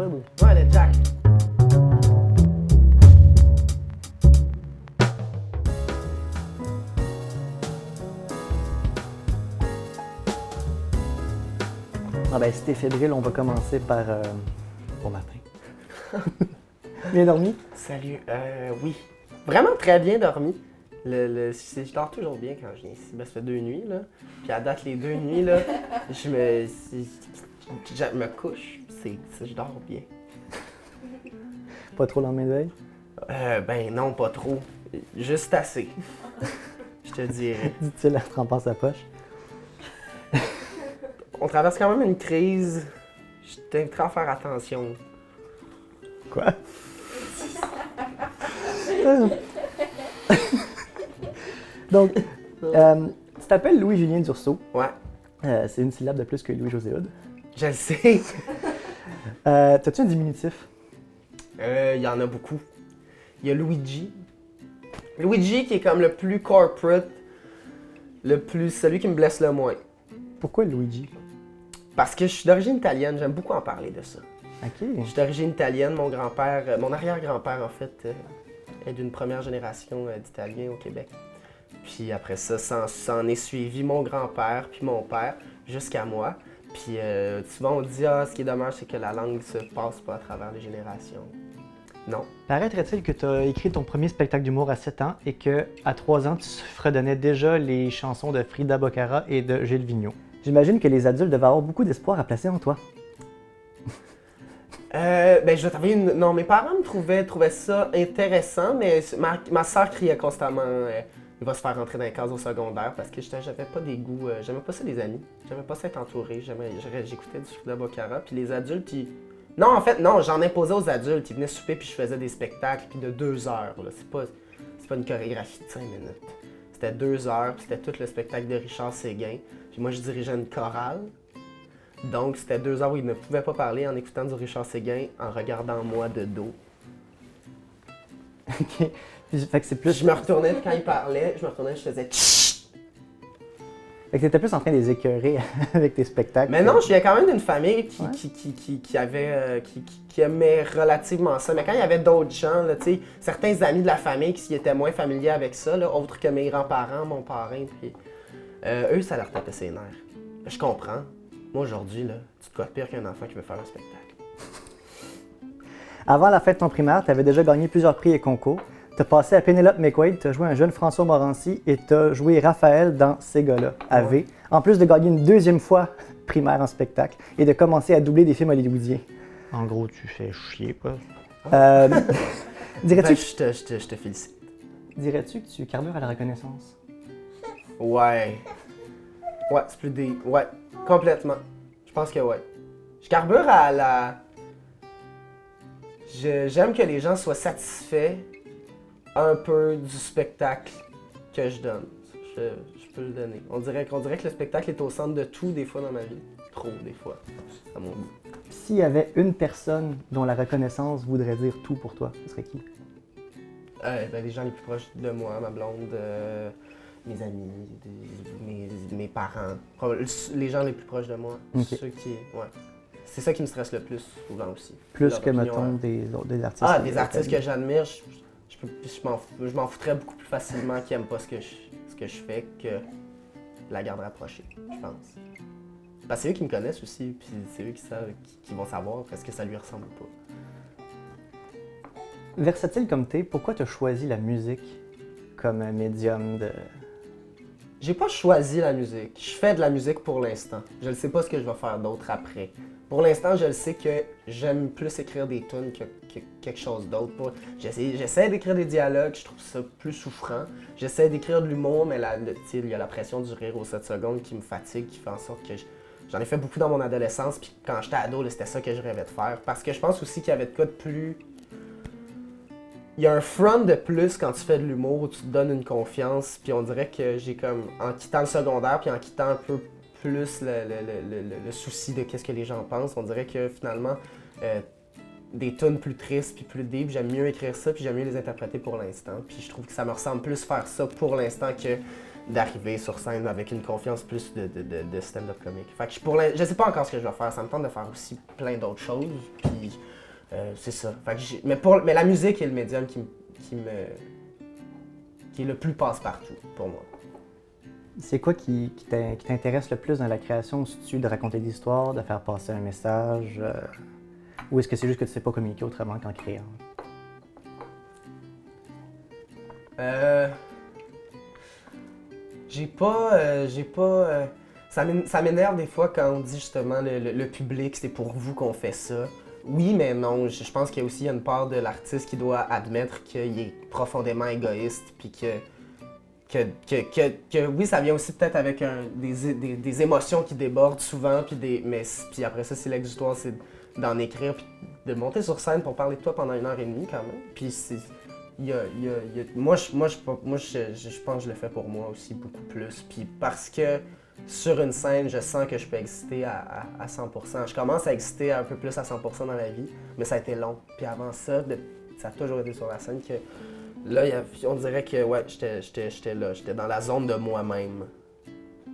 pas, oui. Ouais, le Jack. Ah ben, si t'es fébrile, on va commencer par bon matin. Bien dormi? Salut. Oui. Vraiment très bien dormi. Je dors toujours bien quand je viens ici. Ben, ça fait 2 nuits, là. Puis à date, les 2 nuits, là, je me couche. Je dors bien. Pas trop le lendemain de veille? Ben non, pas trop. Juste assez. Je te dirais. Dit-il en trempant sa poche. On traverse quand même une crise. Je t'inviterai à faire attention. Quoi? Donc, tu t'appelles Louis-Julien Dursault. Ouais, C'est une syllabe de plus que Louis-José Hood. je le sais. T'as-tu un diminutif? Il y en a beaucoup. Il y a Luigi. Luigi qui est comme le plus corporate, celui qui me blesse le moins. Pourquoi Luigi? Parce que je suis d'origine italienne, j'aime beaucoup en parler de ça. Ok. Je suis d'origine italienne, mon grand-père, mon arrière-grand-père en fait, est d'une première génération d'Italiens au Québec. Puis après ça, s'en est suivi mon grand-père puis mon père jusqu'à moi. Puis souvent on dit ce qui est dommage, c'est que la langue se passe pas à travers les générations. Non. Paraîtrait-il que tu as écrit ton premier spectacle d'humour à 7 ans et que à 3 ans, tu fredonnais déjà les chansons de Frida Boccara et de Gilles Vigneault. J'imagine que les adultes devaient avoir beaucoup d'espoir à placer en toi. Ben, je vais t'avouer, non, mes parents me trouvaient ça intéressant, mais ma soeur criait constamment il va se faire rentrer dans les cases au secondaire parce que j'avais pas des goûts, j'aimais pas ça les amis, j'aimais pas ça être entouré, j'écoutais du Frida Boccara, puis les adultes, Non, en fait, non, j'en imposais aux adultes, ils venaient souper puis je faisais des spectacles puis de 2 heures, là, c'est pas une chorégraphie de 5 minutes. C'était 2 heures, puis c'était tout le spectacle de Richard Séguin, puis moi je dirigeais une chorale. Donc, c'était 2 heures où il ne pouvait pas parler en écoutant du Richard Séguin, en regardant moi de dos. Ok. Fait que c'est plus. Je me retournais, puis quand il parlait, je faisais tchit. Fait que t'étais plus en train de les écœurer avec tes spectacles. Mais non, je viens quand même d'une famille Ouais. qui aimait relativement ça. Mais quand il y avait d'autres gens, là, tu sais, certains amis de la famille qui étaient moins familiers avec ça, là, autres que mes grands-parents, mon parrain, puis eux, ça leur tapait ses nerfs. Je comprends. Moi, aujourd'hui, là, tu te quoi de pire qu'un enfant qui veut faire un spectacle? Avant la fin de ton primaire, tu avais déjà gagné plusieurs prix et concours. Tu as passé à Pénélope McQuaid, tu as joué un jeune François Morancy et tu as joué Raphaël dans Ces gars-là, à V. En plus de gagner une deuxième fois primaire en spectacle et de commencer à doubler des films hollywoodiens. En gros, tu fais chier, quoi. Dirais-tu Ben, je te félicite. dirais-tu que tu carbures à la reconnaissance? Ouais. Ouais, c'est plus des... Ouais, complètement. Je pense que ouais. Je carbure à la... J'aime que les gens soient satisfaits un peu du spectacle que je donne. Je peux le donner. On dirait que le spectacle est au centre de tout des fois dans ma vie. Trop des fois, à mon goût. S'il y avait une personne dont la reconnaissance voudrait dire tout pour toi, ce serait qui? Ben, les gens les plus proches de moi, ma blonde, mes amis, mes parents. Les gens les plus proches de moi. Ok. Ceux qui... Ouais. C'est ça qui me stresse le plus souvent aussi. Plus Leur que, opinion, mettons, des artistes. Ah, des artistes que j'admire, je m'en foutrais beaucoup plus facilement qui n'aiment pas ce que je fais que la garde rapprochée, je pense. Parce que c'est eux qui me connaissent aussi, puis c'est eux qui vont savoir est-ce que ça lui ressemble ou pas. Versatile comme t'es, pourquoi t'as choisi la musique comme un médium de... J'ai pas choisi la musique. Je fais de la musique pour l'instant. Je ne sais pas ce que je vais faire d'autre après. Pour l'instant, je le sais que j'aime plus écrire des tunes que quelque chose d'autre. J'essaie d'écrire des dialogues, je trouve ça plus souffrant. J'essaie d'écrire de l'humour, mais il y a la pression du rire aux 7 secondes qui me fatigue, qui fait en sorte que j'en ai fait beaucoup dans mon adolescence, puis quand j'étais ado, là, c'était ça que je rêvais de faire. Parce que je pense aussi qu'il y avait de quoi de plus... Il y a un front de plus quand tu fais de l'humour où tu te donnes une confiance, puis on dirait que j'ai comme, en quittant le secondaire, puis en quittant un peu plus le souci de qu'est-ce que les gens pensent, on dirait que finalement, des tunes plus tristes puis plus deep, j'aime mieux écrire ça, puis j'aime mieux les interpréter pour l'instant. Puis je trouve que ça me ressemble plus faire ça pour l'instant que d'arriver sur scène avec une confiance plus de stand-up comique. Fait que je sais pas encore ce que je vais faire, ça me tente de faire aussi plein d'autres choses, puis c'est ça. Fait que mais la musique est le médium qui est le plus passe-partout pour moi. C'est quoi qui t'intéresse le plus dans la création? C'est-tu de raconter des histoires, de faire passer un message? Ou est-ce que c'est juste que tu sais pas communiquer autrement qu'en créant? Ça m'énerve des fois quand on dit justement le public, c'est pour vous qu'on fait ça. Oui, mais non. Je pense qu'il y a aussi une part de l'artiste qui doit admettre qu'il est profondément égoïste, puis que oui, ça vient aussi peut-être avec des émotions qui débordent souvent, puis après ça, c'est l'exutoire, c'est d'en écrire, puis de monter sur scène pour parler de toi pendant 1h30 quand même. Puis moi, je pense que je le fais pour moi aussi beaucoup plus. Puis parce que sur une scène, je sens que je peux exister à 100%. Je commence à exister un peu plus à 100% dans la vie, mais ça a été long. Puis avant ça, ça a toujours été sur la scène que là, on dirait que ouais, j'étais là, j'étais dans la zone de moi-même.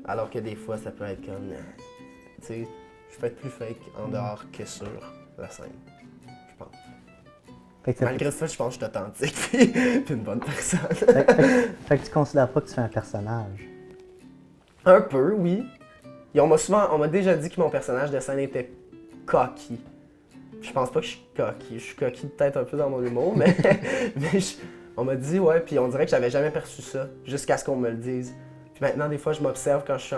Alors que des fois, ça peut être comme, tu sais, je peux être plus fake en dehors que sur la scène, je pense. Malgré ça, je pense que je suis authentique puis une bonne personne. Fait que tu considères pas que tu fais un personnage? Un peu, oui. Et on m'a déjà dit que mon personnage de scène était cocky. Je pense pas que je suis cocky. Je suis cocky peut-être un peu dans mon humour, mais, on m'a dit, ouais, puis on dirait que j'avais jamais perçu ça, jusqu'à ce qu'on me le dise. Puis maintenant, des fois, je m'observe quand je suis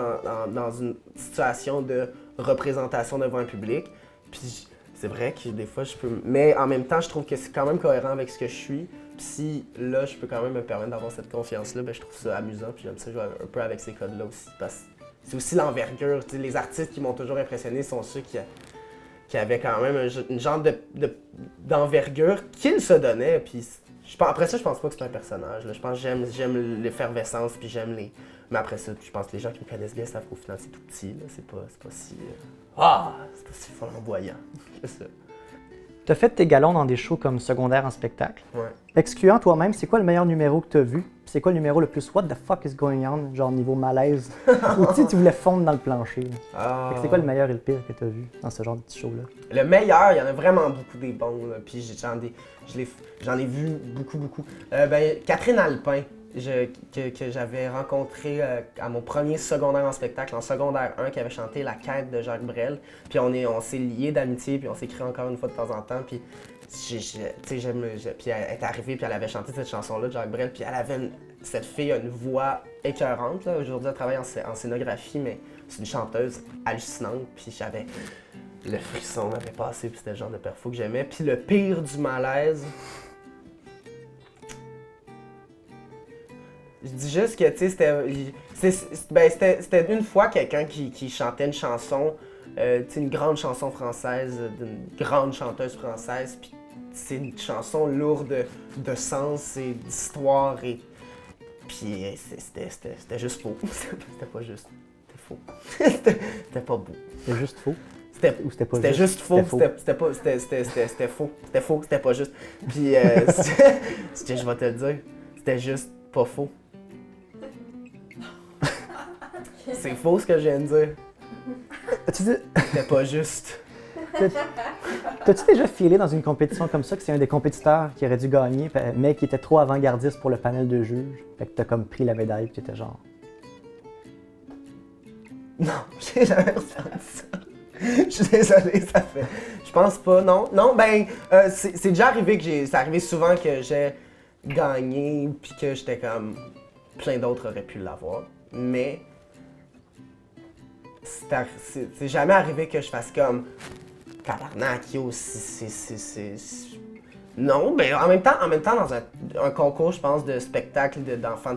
dans une situation de représentation devant un public. Puis c'est vrai que des fois, je peux... Mais en même temps, je trouve que c'est quand même cohérent avec ce que je suis. Puis si, là, je peux quand même me permettre d'avoir cette confiance-là, ben je trouve ça amusant. Puis j'aime ça jouer un peu avec ces codes-là aussi. Parce que c'est aussi l'envergure. Les artistes qui m'ont toujours impressionné sont ceux qui avaient quand même une genre d'envergure qu'ils se donnaient. Puis après ça, je pense pas que c'est un personnage. Là. Je pense que j'aime l'effervescence, puis j'aime les... Mais après ça, je pense que les gens qui me connaissent bien savent qu'au final, c'est tout petit. C'est pas si... c'est pas si flamboyant. C'est ça. T'as fait tes galons dans des shows comme Secondaire en spectacle. Ouais. Excluant toi-même, c'est quoi le meilleur numéro que t'as vu? C'est quoi le numéro le plus what the fuck is going on? Genre niveau malaise. Ou tu voulais fondre dans le plancher. Fait que c'est quoi le meilleur et le pire que t'as vu dans ce genre de petit show-là? Le meilleur, il y en a vraiment beaucoup des bons. Là. Puis j'en ai vu beaucoup. Catherine Alpin, que j'avais rencontré à mon premier secondaire en spectacle, en secondaire 1, qui avait chanté La Quête de Jacques Brel. Puis on s'est liés d'amitié, puis on s'écrit encore une fois de temps en temps. Puis puis elle est arrivée, puis elle avait chanté cette chanson-là de Jacques Brel. Puis cette fille a une voix écœurante. Là. Aujourd'hui, elle travaille en scénographie, mais c'est une chanteuse hallucinante. Puis j'avais... Le frisson m'avait passé, puis c'était le genre de perfo que j'aimais. Puis le pire du malaise... Je dis juste que, tu sais, c'était une fois quelqu'un qui chantait une chanson, une grande chanson française, d'une grande chanteuse française, puis c'est une chanson lourde de sens et d'histoire, et puis c'était juste faux. C'était pas juste, c'était faux. C'était pas beau. C'était juste faux? C'était juste faux, c'était faux, c'était faux, c'était pas juste. Puis, je vais te le dire, c'était juste pas faux. C'est faux ce que je viens de dire. C'était pas juste. T'as-tu déjà filé dans une compétition comme ça que c'est un des compétiteurs qui aurait dû gagner, mais qui était trop avant-gardiste pour le panel de juges? Fait que t'as comme pris la médaille et t'étais genre... Non, j'ai jamais ressenti ça. Je suis désolé, ça fait... Je pense pas, non. Non, c'est déjà arrivé c'est arrivé souvent que j'ai gagné puis que j'étais comme... Plein d'autres auraient pu l'avoir, mais... C'est jamais arrivé que je fasse comme... Tabarnak, yo, Non, mais en même temps dans un concours, je pense, de spectacle d'enfants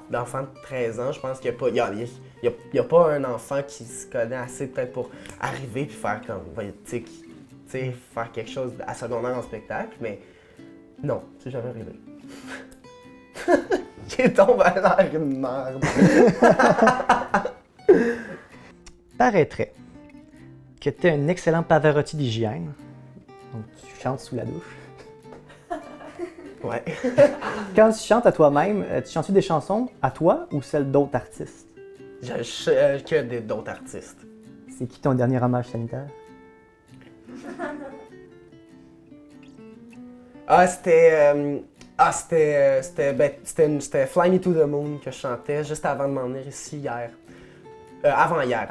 de 13 ans, je pense qu'il n'y a pas un enfant qui se connaît assez peut-être pour arriver et faire comme, tu sais, faire quelque chose à secondaire en spectacle, mais non, c'est jamais arrivé. J'ai tombé à l'air une merde. Paraîtrait que tu es un excellent Pavarotti d'hygiène. Donc, tu chantes sous la douche. Ouais. Quand tu chantes à toi-même, tu chantes des chansons à toi ou celles d'autres artistes? Que d'autres artistes. C'est qui ton dernier hommage sanitaire? C'était Fly Me to the Moon que je chantais juste avant de m'en venir ici hier. Avant-hier.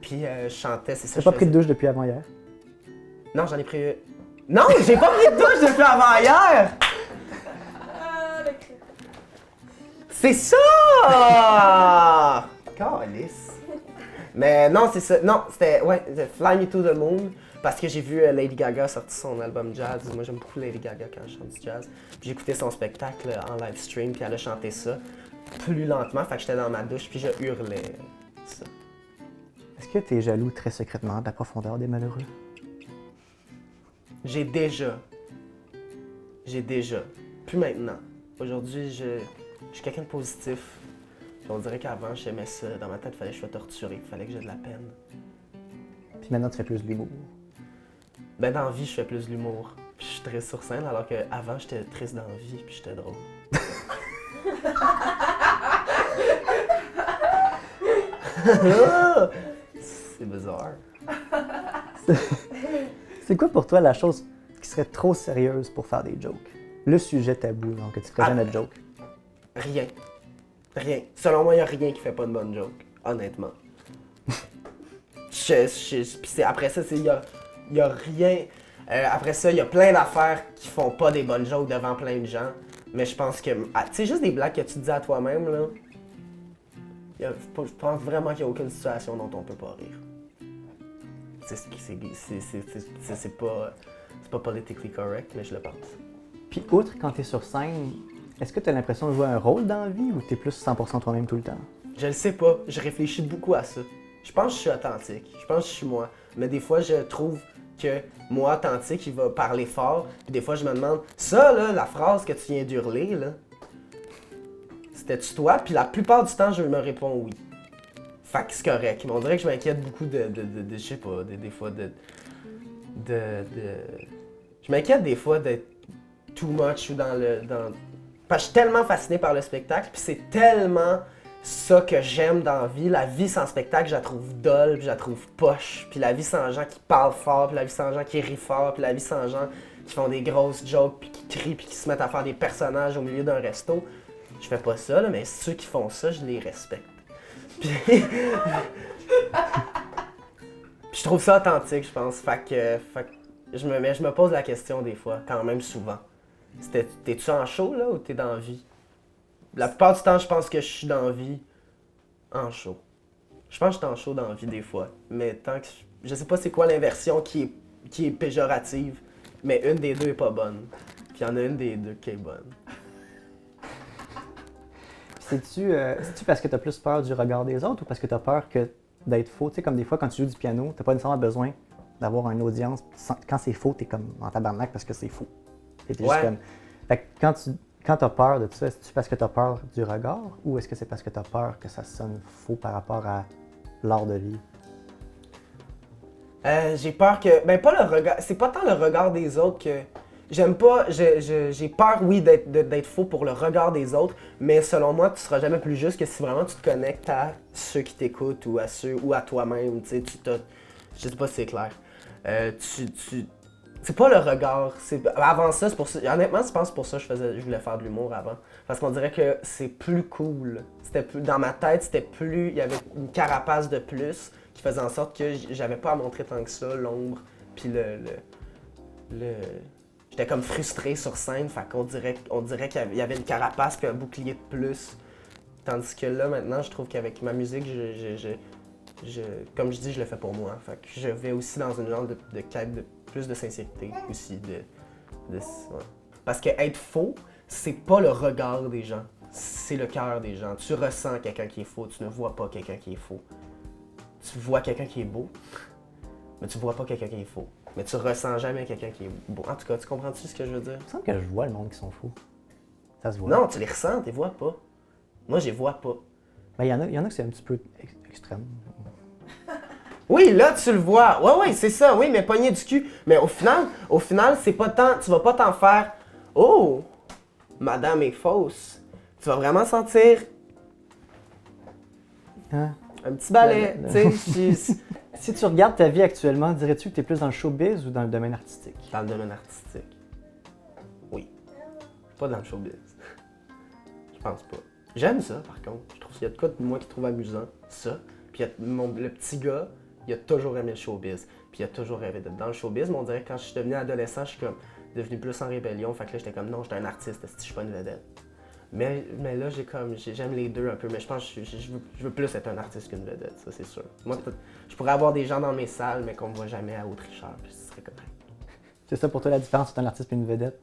Puis je chantais, c'est ça. T'as pas pris de douche depuis avant-hier? Non, j'en ai pris. Non, j'ai pas pris de douche depuis avant-hier! C'est ça! Calice! Mais non, c'est ça. Non, c'était Fly Me to the Moon parce que j'ai vu Lady Gaga sortir son album jazz. Moi, j'aime beaucoup Lady Gaga quand je chante du jazz. Puis j'ai écouté son spectacle en live stream, puis elle a chanté ça plus lentement. Fait que j'étais dans ma douche, puis je hurlais ça. Est-ce que t'es jaloux très secrètement de la profondeur des malheureux? J'ai déjà. Plus maintenant. Aujourd'hui, je suis quelqu'un de positif. Puis on dirait qu'avant, j'aimais ça. Dans ma tête, il fallait que je sois torturé. Il fallait que j'ai de la peine. Puis maintenant, tu fais plus de l'humour. Ben, dans la vie, je fais plus de l'humour. Puis je suis triste sur scène, alors qu'avant, j'étais triste dans la vie, puis j'étais drôle. C'est bizarre. C'est quoi pour toi la chose qui serait trop sérieuse pour faire des jokes? Le sujet tabou, donc que tu ferais jamais de joke. Rien. Selon moi, il n'y a rien qui fait pas de bonne joke, honnêtement. Puis après ça, il y a rien. Après ça, il y a plein d'affaires qui font pas des bonnes jokes devant plein de gens. Mais je pense que. Tu sais, juste des blagues que tu te dis à toi-même, là. Je pense vraiment qu'il n'y a aucune situation dont on peut pas rire. C'est pas politically correct, mais je le pense. Puis outre quand t'es sur scène, est-ce que t'as l'impression de jouer un rôle dans la vie ou t'es plus 100% toi-même tout le temps? Je le sais pas. Je réfléchis beaucoup à ça. Je pense que je suis authentique. Je pense que je suis moi. Mais des fois, je trouve que moi, authentique, il va parler fort. Puis des fois, je me demande, ça, là, la phrase que tu viens d'hurler, là, c'était-tu toi? Puis la plupart du temps, je me réponds oui. Fait que c'est correct. Mais on dirait que je m'inquiète beaucoup de je sais pas, des fois je m'inquiète des fois d'être too much ou parce que je suis tellement fasciné par le spectacle, puis c'est tellement ça que j'aime dans la vie. La vie sans spectacle, je la trouve dolle, puis je la trouve poche. Puis la vie sans gens qui parlent fort, puis la vie sans gens qui rient fort, puis la vie sans gens qui font des grosses jokes, puis qui crient, puis qui se mettent à faire des personnages au milieu d'un resto. Je fais pas ça, là, mais ceux qui font ça, je les respecte. Puis je trouve ça authentique, je pense. Fait que je me pose la question des fois, quand même souvent. T'es-tu en show, là, ou t'es dans la vie? La plupart du temps, je pense que je suis dans la vie en show. Je pense que je suis en show dans la vie des fois. Mais tant que je sais pas c'est quoi l'inversion qui est péjorative, mais une des deux est pas bonne. Puis il y en a une des deux qui est bonne. C'est-tu parce que t'as plus peur du regard des autres ou parce que t'as peur d'être faux? Tu sais, comme des fois, quand tu joues du piano, t'as pas nécessairement besoin d'avoir une audience. Quand c'est faux, t'es comme en tabarnak parce que c'est faux. Et t'es juste comme... Fait que quand t'as peur de tout ça, est-ce parce que t'as peur du regard ou est-ce que c'est parce que t'as peur que ça sonne faux par rapport à l'art de vivre? J'ai peur que... Ben pas le regard... C'est pas tant le regard des autres que... J'aime pas... J'ai peur, oui, d'être faux pour le regard des autres, mais selon moi, tu seras jamais plus juste que si vraiment tu te connectes à ceux qui t'écoutent ou à toi-même, tu sais, je sais pas si c'est clair. C'est pas le regard. Avant ça, c'est pour ça. Honnêtement, je pense que c'est pour ça que je voulais faire de l'humour avant. Parce qu'on dirait que c'est plus cool. Dans ma tête, il y avait une carapace de plus qui faisait en sorte que j'avais pas à montrer tant que ça l'ombre. Puis j'étais comme frustré sur scène. Fait qu'on dirait qu'il y avait une carapace puis un bouclier de plus. Tandis que là, maintenant, je trouve qu'avec ma musique, comme je dis, je le fais pour moi. Fait que je vais aussi dans une genre de quête de plus de sincérité aussi. Ouais. Parce que être faux, c'est pas le regard des gens, c'est le cœur des gens. Tu ressens quelqu'un qui est faux, tu ne vois pas quelqu'un qui est faux. Tu vois quelqu'un qui est beau, mais tu vois pas quelqu'un qui est faux. Mais tu ressens jamais quelqu'un qui est beau. En tout cas, tu comprends-tu ce que je veux dire? Il me semble que je vois le monde qui sont faux. Ça se voit. Non, tu les ressens, tu les vois pas. Moi, je les vois pas. Ben, il y en a que c'est un petit peu extrême. Oui, là, tu le vois. Ouais, c'est ça. Oui, mais pogner du cul. Mais au final, c'est pas tant... Tu vas pas t'en faire... Oh! madame est fausse, tu vas vraiment sentir Hein? un petit balai. Le- Tu sais, Si tu regardes ta vie actuellement, dirais-tu que tu es plus dans le showbiz ou dans le domaine artistique? dans le domaine artistique. Oui. Pas dans le showbiz. Je pense pas. J'aime ça, par contre. Je trouve qu'il y a de quoi de moi qui trouve amusant, ça. Puis le petit gars, il a toujours aimé le showbiz. Puis il a toujours rêvé d'être dans le showbiz, mais on dirait que quand je suis devenu adolescent, je suis comme devenu plus en rébellion. Fait que là, j'étais comme non, j'étais un artiste, si je suis pas une vedette. Mais là, j'aime les deux un peu, mais je pense que je veux plus être un artiste qu'une vedette, ça c'est sûr. Moi, je pourrais avoir des gens dans mes salles, mais qu'on me voit jamais à Autricheur, puis ce serait correct. C'est ça pour toi la différence entre un artiste et une vedette?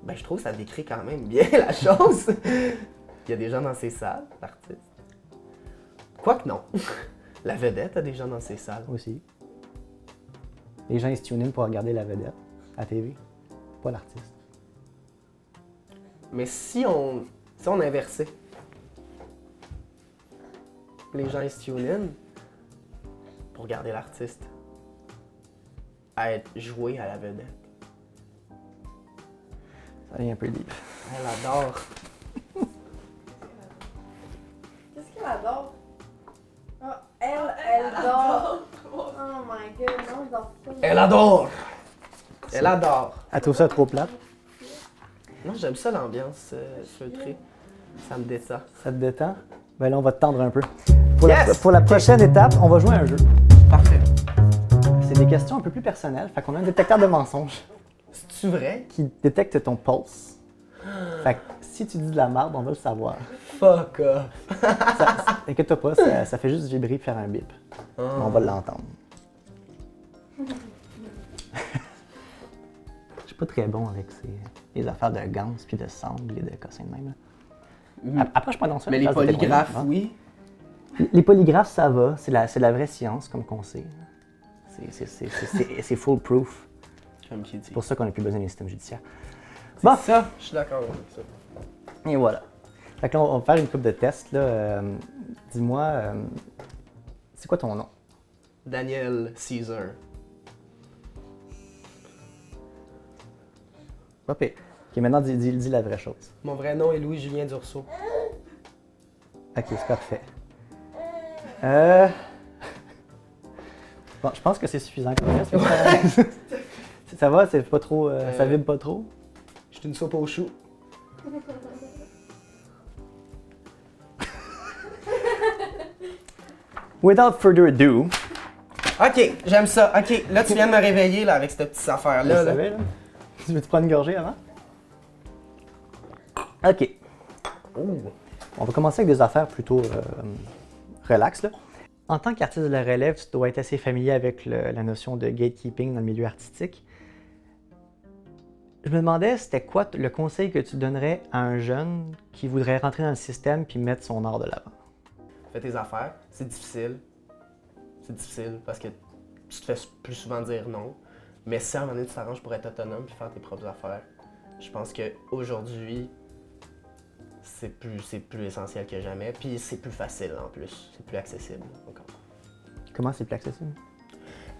Ben, je trouve que ça décrit quand même bien la chose. Il y a des gens dans ses salles, l'artiste. Quoique non. La vedette a des gens dans ses salles. Aussi. Les gens ils se tunent in pour regarder la vedette à TV, pas l'artiste. Mais si on inversait, les gens ils se tunent in pour regarder l'artiste à être joué à la vedette. Ça devient un peu deep. Elle adore. Qu'est-ce qu'elle adore? Oh, elle adore. Oh my god, non, je dors pas. Elle adore! Elle adore. Elle trouve ça trop plate? Non, j'aime ça l'ambiance feutrée. Ça me détend. Ça te détend? Ben là, on va te tendre un peu. Yes! Pour la prochaine étape, on va jouer à un jeu. Parfait. C'est des questions un peu plus personnelles. Fait qu'on a un détecteur de mensonges C'est-tu vrai? qui détecte ton pulse. Fait que si tu dis de la merde, on va le savoir. Fuck off. Inquiète-toi pas, ça fait juste vibrer et faire un bip. On va l'entendre. Je suis pas très bon avec les affaires de gants puis de sangle et de cossins de même. Là. Approche pas dans ça. Mais les place de tes polygraphes, poignets. oui. Les polygraphes, ça va. C'est la vraie science, comme qu'on sait. C'est foolproof. Comme qui dit. C'est pour ça qu'on n'a plus besoin des systèmes judiciaires. Bon. Bon, Ça, je suis d'accord avec ça. et voilà. Fait que là, on va faire une couple de tests. Là. Dis-moi, c'est quoi ton nom? Daniel Caesar. Pas pire. Ok, maintenant, dis la vraie chose. Mon vrai nom est Louis-Julien Dursault. Ok, c'est parfait. Bon, je pense que c'est suffisant comme ça. Ça va, c'est pas trop, ça vibre pas trop. Je suis une soupe aux choux. Without further ado, Ok, j'aime ça. Ok, là tu viens de me réveiller là, avec cette petite affaire-là. je là. savais, là. Tu veux te prendre une gorgée avant? Ok. On va commencer avec des affaires plutôt relax. Là. En tant qu'artiste de la relève, tu dois être assez familier avec la notion de gatekeeping dans le milieu artistique. Je me demandais, c'était quoi le conseil que tu donnerais à un jeune qui voudrait rentrer dans le système puis mettre son art de l'avant? Fais tes affaires, c'est difficile. C'est difficile parce que tu te fais plus souvent dire non. Mais si à un moment donné tu t'arranges pour être autonome et faire tes propres affaires, je pense qu'aujourd'hui, c'est plus essentiel que jamais. Puis c'est plus facile en plus, c'est plus accessible encore. Comment c'est plus accessible?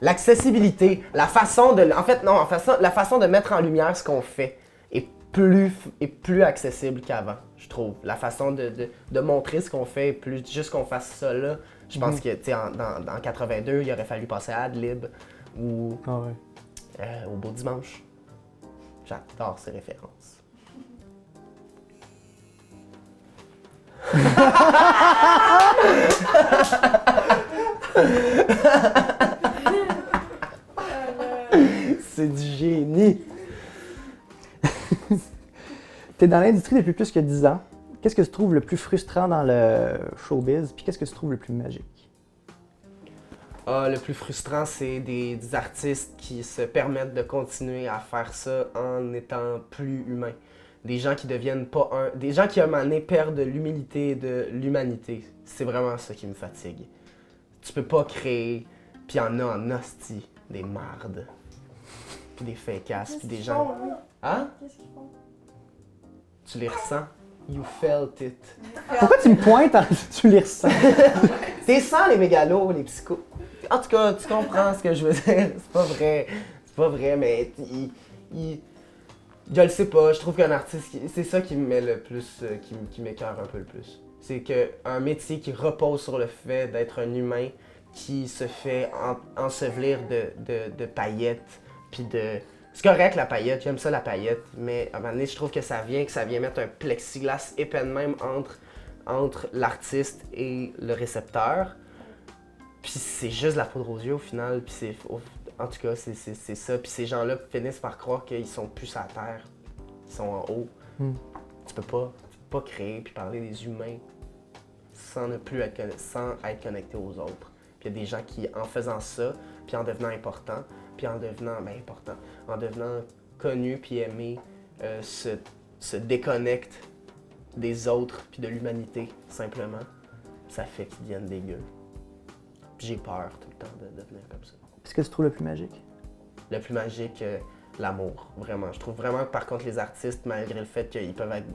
L'accessibilité, la façon de mettre en lumière ce qu'on fait est plus accessible qu'avant, je trouve. La façon de montrer ce qu'on fait, plus juste qu'on fasse ça là. Je pense que, tu sais, dans 82, il aurait fallu passer à Adlib ou Ah ouais. au Beau Dimanche. J'adore ces références. C'est du génie! Tu es dans l'industrie depuis plus que 10 ans. Qu'est-ce que tu trouves le plus frustrant dans le showbiz? Puis qu'est-ce que tu trouves le plus magique? Le plus frustrant, c'est des artistes qui se permettent de continuer à faire ça en étant plus humains. Des gens qui deviennent pas un. Des gens qui, à un moment donné, perdent l'humilité et de l'humanité. C'est vraiment ça qui me fatigue. Tu peux pas créer, puis il y en a en hostie, des mardes. Puis des fake-ass, puis des gens. Hein? Qu'est-ce qu'ils font? Tu les ressens? You felt it. Pourquoi tu me pointes en... tu les ressens? T'es sans les mégalos, les psychos. En tout cas, tu comprends ce que je veux dire. C'est pas vrai. C'est pas vrai, mais Je le sais pas, je trouve qu'un artiste, c'est ça qui me met le plus, qui m'écœure un peu le plus. C'est qu'un métier qui repose sur le fait d'être un humain qui se fait ensevelir de paillettes, puis de... C'est correct la paillette, j'aime ça la paillette, mais à un moment donné, je trouve que ça vient mettre un plexiglas épais de même entre l'artiste et le récepteur. Puis c'est juste la poudre aux yeux au final, puis en tout cas, c'est ça. Puis ces gens-là finissent par croire qu'ils sont plus à terre, ils sont en haut. Tu peux pas créer puis parler des humains sans être connecté aux autres. Puis il y a des gens qui, en faisant ça, puis en devenant important, puis en devenant connu puis aimé, se déconnectent des autres puis de l'humanité, simplement. Ça fait qu'ils deviennent dégueux. Puis j'ai peur tout le temps de devenir comme ça. Qu'est-ce que tu trouves le plus magique? Le plus magique, l'amour, vraiment. Je trouve vraiment que par contre les artistes, malgré le fait qu'ils peuvent être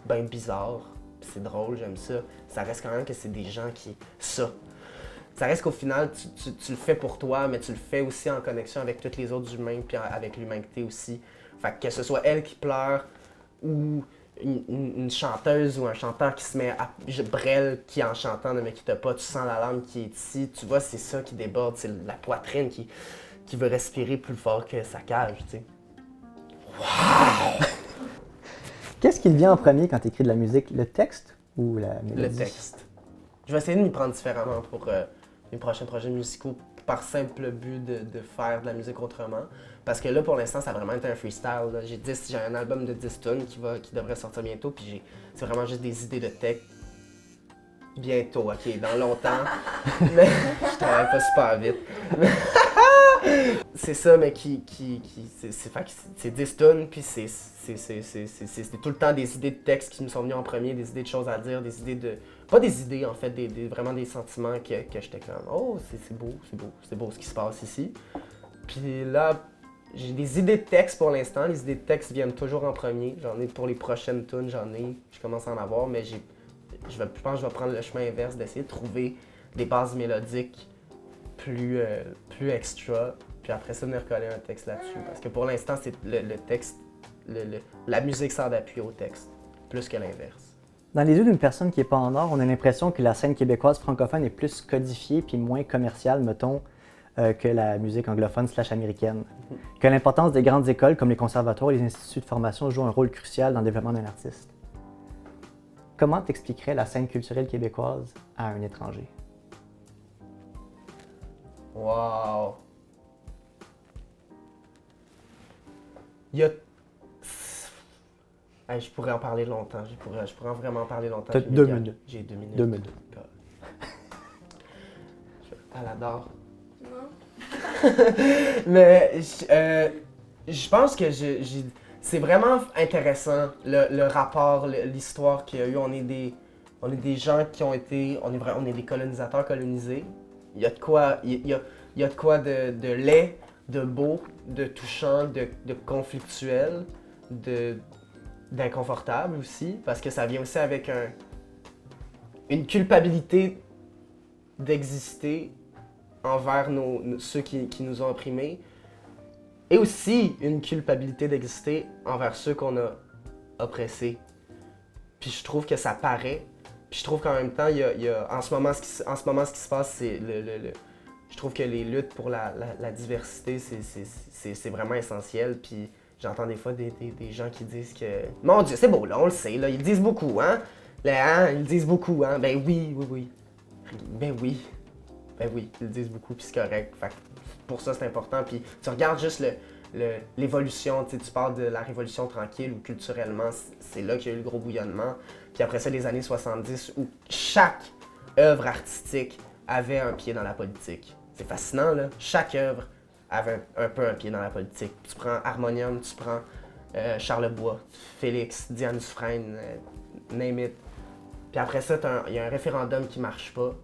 bien bizarres, pis c'est drôle, j'aime ça, ça reste quand même que c'est des gens qui... Ça reste qu'au final, tu le fais pour toi, mais tu le fais aussi en connexion avec tous les autres humains, puis avec l'humanité aussi. Fait que ce soit elle qui pleure, ou une chanteuse ou un chanteur qui se met à brêle, qui en chantant ne me quitte pas, tu sens la langue qui est ici, tu vois, c'est ça qui déborde, c'est la poitrine qui veut respirer plus fort que sa cage, tu sais. Wow! Qu'est-ce qui te vient en premier quand tu écris de la musique, le texte ou la mélodie? Le texte. Je vais essayer de m'y prendre différemment pour mes prochains projets musicaux, par simple but de faire de la musique autrement. Parce que là, pour l'instant, ça a vraiment été un freestyle. Là. J'ai un album de 10 tunes qui devrait sortir bientôt, puis c'est vraiment juste des idées de texte. Bientôt, ok, dans longtemps. Mais je travaille pas super vite. C'est ça, mais c'est 10 tunes, puis c'est tout le temps des idées de texte qui me sont venues en premier, des idées de choses à dire, des idées de... Pas des idées, en fait, vraiment des sentiments que j'étais comme « Oh, c'est beau ce qui se passe ici. » Puis là, j'ai des idées de texte pour l'instant. Les idées de texte viennent toujours en premier. J'en ai pour les prochaines tunes, je commence à en avoir, mais je pense que je vais prendre le chemin inverse, d'essayer de trouver des bases mélodiques plus extra, puis après ça, venir coller un texte là-dessus. Parce que pour l'instant, c'est le texte, la musique sert d'appui au texte, plus que l'inverse. Dans les yeux d'une personne qui n'est pas en art, on a l'impression que la scène québécoise francophone est plus codifiée puis moins commerciale, mettons, que la musique anglophone / américaine. Que l'importance des grandes écoles comme les conservatoires et les instituts de formation joue un rôle crucial dans le développement d'un artiste. Comment t'expliquerais la scène culturelle québécoise à un étranger? Wow! Il y a... Hey, je pourrais en parler longtemps. Je pourrais vraiment en parler longtemps. T'as 2 minutes. J'ai 2 minutes. 2 minutes. Elle adore. Non. Mais je pense que c'est vraiment intéressant le rapport, l'histoire qu'il y a eu. On est des gens qui ont été... On est des colonisateurs colonisés. Il y a de quoi, il y a de quoi de laid, de beau, de touchant, de conflictuel, d'inconfortable aussi, parce que ça vient aussi avec une culpabilité d'exister envers ceux qui nous ont opprimés, et aussi une culpabilité d'exister envers ceux qu'on a oppressés. Puis je trouve que ça paraît. Puis je trouve qu'en même temps, il y a en ce moment, ce qui se passe, c'est je trouve que les luttes pour la diversité, c'est vraiment essentiel. Puis j'entends des fois des gens qui disent que... Mon Dieu, c'est beau, là, on le sait, là, ils disent beaucoup, hein? Là, hein? Ils disent beaucoup, hein? Ben oui. Ben oui, ils disent beaucoup, puis c'est correct. Fait que pour ça, c'est important. Puis tu regardes juste l'évolution, tu parles de la Révolution tranquille où culturellement, c'est là qu'il y a eu le gros bouillonnement. Puis après ça, les années 70 où chaque œuvre artistique avait un pied dans la politique. C'est fascinant, là. Chaque œuvre avait un peu un pied dans la politique. Tu prends Harmonium, tu prends Charlebois, Félix, Diane Dufresne, name it. Puis après ça, il y a un référendum qui marche pas.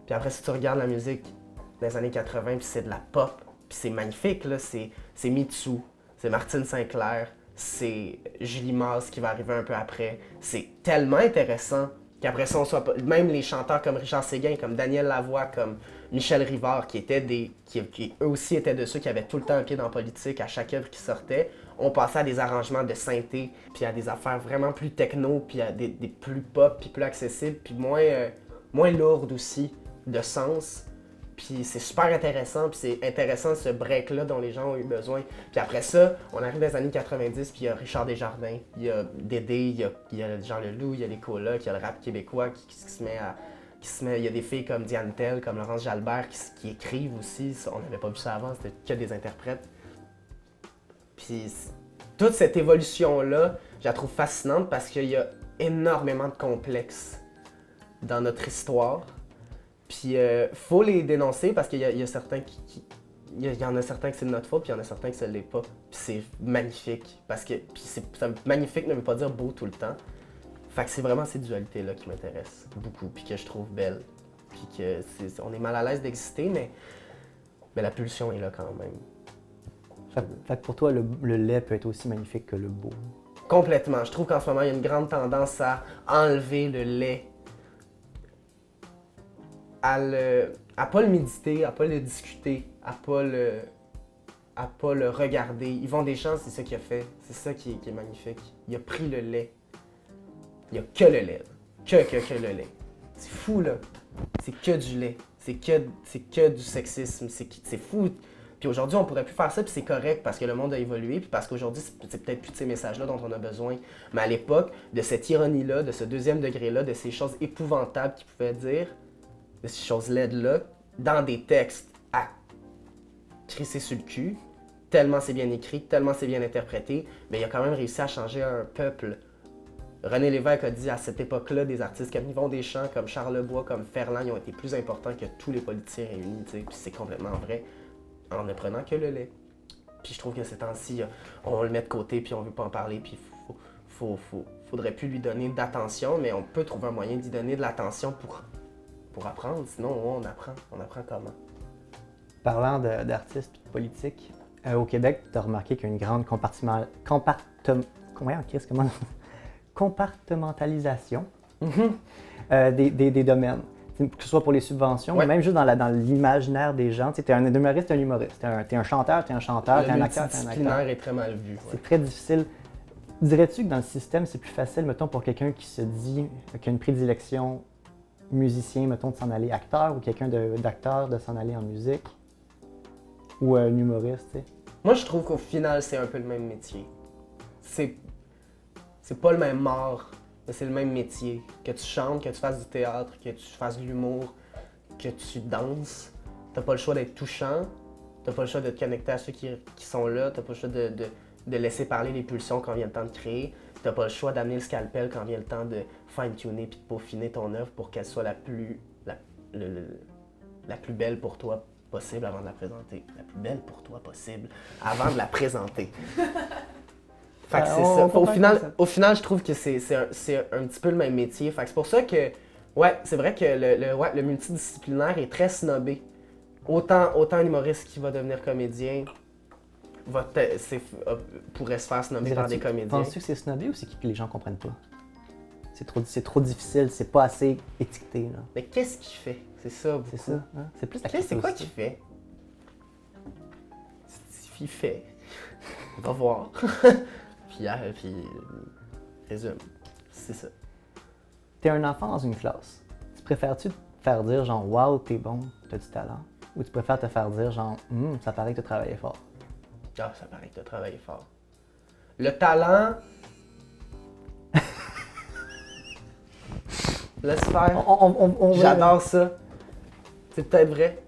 Puis après ça, tu regardes la musique des années 80, puis c'est de la pop. Puis c'est magnifique, là. C'est Mitsou, c'est Martine Sinclair, c'est Julie Maz qui va arriver un peu après. C'est tellement intéressant qu'après ça, on soit pas... Même les chanteurs comme Richard Séguin, comme Daniel Lavoie, comme Michel Rivard, qui eux aussi étaient de ceux qui avaient tout le temps un pied dans la politique à chaque œuvre qui sortait, on passait à des arrangements de synthé, puis à des affaires vraiment plus techno, puis à des plus pop, puis plus accessibles, puis moins lourdes aussi, de sens. Puis c'est super intéressant, puis c'est intéressant ce break-là dont les gens ont eu besoin. Puis après ça, on arrive dans les années 90, puis il y a Richard Desjardins, il y a Dédé, il y a Jean Leloup, il y a les colocs, il y a le rap québécois qui se met à... il y a des filles comme Diane Tell, comme Laurence Jalbert qui écrivent aussi. Ça, on n'avait pas vu ça avant, c'était que des interprètes. Puis toute cette évolution-là, je la trouve fascinante parce qu'il y a énormément de complexes dans notre histoire. Puis faut les dénoncer parce qu'il y a certains il y en a certains que c'est de notre faute, puis il y en a certains que ça ne l'est pas. Puis c'est magnifique. Magnifique ne veut pas dire beau tout le temps. Fait que c'est vraiment ces dualités-là qui m'intéressent beaucoup, puis que je trouve belles. Puis que on est mal à l'aise d'exister, mais la pulsion est là quand même. Fait que pour toi, le laid peut être aussi magnifique que le beau. Complètement. Je trouve qu'en ce moment, il y a une grande tendance à enlever le laid, à pas le méditer, à pas le discuter, à pas le regarder. Yvon Deschamps, c'est ça qu'il a fait. C'est ça qui est magnifique. Il a pris le lait. Il y a que le lait. Que le lait. C'est fou, là. C'est que du lait. C'est que du sexisme. C'est fou. Puis aujourd'hui, on pourrait plus faire ça, puis c'est correct parce que le monde a évolué, puis parce qu'aujourd'hui, c'est peut-être plus de ces messages-là dont on a besoin. Mais à l'époque, de cette ironie-là, de ce deuxième degré-là, de ces choses épouvantables qu'ils pouvaient dire, de ces choses laides-là, dans des textes à crisser sur le cul, tellement c'est bien écrit, tellement c'est bien interprété, mais il a quand même réussi à changer un peuple. René Lévesque a dit à cette époque-là, des artistes comme Yvon Deschamps, comme Charles Lebois, comme Ferland, ils ont été plus importants que tous les politiciens réunis, puis c'est complètement vrai, en ne prenant que le lait. Puis je trouve que ces temps-ci, on le met de côté, puis on veut pas en parler, puis faudrait plus lui donner d'attention, mais on peut trouver un moyen d'y donner de l'attention pour apprendre, sinon on apprend comment. Parlant d'artistes et de politique, au Québec, tu as remarqué qu'il y a une grande compartimentalisation des domaines. Que ce soit pour les subventions, Ouais. ou même juste dans l'imaginaire des gens. Tu es un humoriste, tu es un humoriste. Tu es un chanteur, tu es un chanteur, tu es un acteur, tu es un acteur. Le multidisciplinaire est très mal vu. Ouais. C'est très difficile. Dirais-tu que dans le système, c'est plus facile, mettons, pour quelqu'un qui se dit qu'il a une prédilection musicien, mettons, de s'en aller acteur, ou quelqu'un d'acteur de s'en aller en musique, ou un humoriste, tu sais? Moi, je trouve qu'au final, c'est un peu le même métier. C'est pas le même art, mais c'est le même métier. Que tu chantes, que tu fasses du théâtre, que tu fasses de l'humour, que tu danses, t'as pas le choix d'être touchant, t'as pas le choix de te connecter à ceux qui sont là, t'as pas le choix de laisser parler les pulsions quand vient le temps de créer, t'as pas le choix d'amener le scalpel quand vient le temps de fine-tuner puis de peaufiner ton œuvre pour qu'elle soit la plus belle pour toi possible avant de la présenter. La plus belle pour toi possible avant de la présenter. Fait que c'est ça. Au final, je trouve que c'est un petit peu le même métier. Fait que c'est pour ça que, ouais, c'est vrai que le multidisciplinaire est très snobé. Autant un humoriste qui va devenir comédien pourrait se faire snobber par des comédiens. Penses-tu que c'est snobé ou c'est que les gens comprennent pas? C'est trop difficile, c'est pas assez étiqueté, là. Mais qu'est-ce qu'il fait? C'est ça, beaucoup. C'est ça, hein? C'est plus la C'est quoi qu'il fait? Il fait. On va voir. puis résume. C'est ça. T'es un enfant dans une classe. Tu préfères-tu te faire dire genre « Wow, t'es bon, t'as du talent » ou tu préfères te faire dire genre « ça paraît que t'as travaillé fort ». Ah, ça paraît que t'as travaillé fort. Le talent... Laisse faire. J'adore ça. C'est peut-être vrai.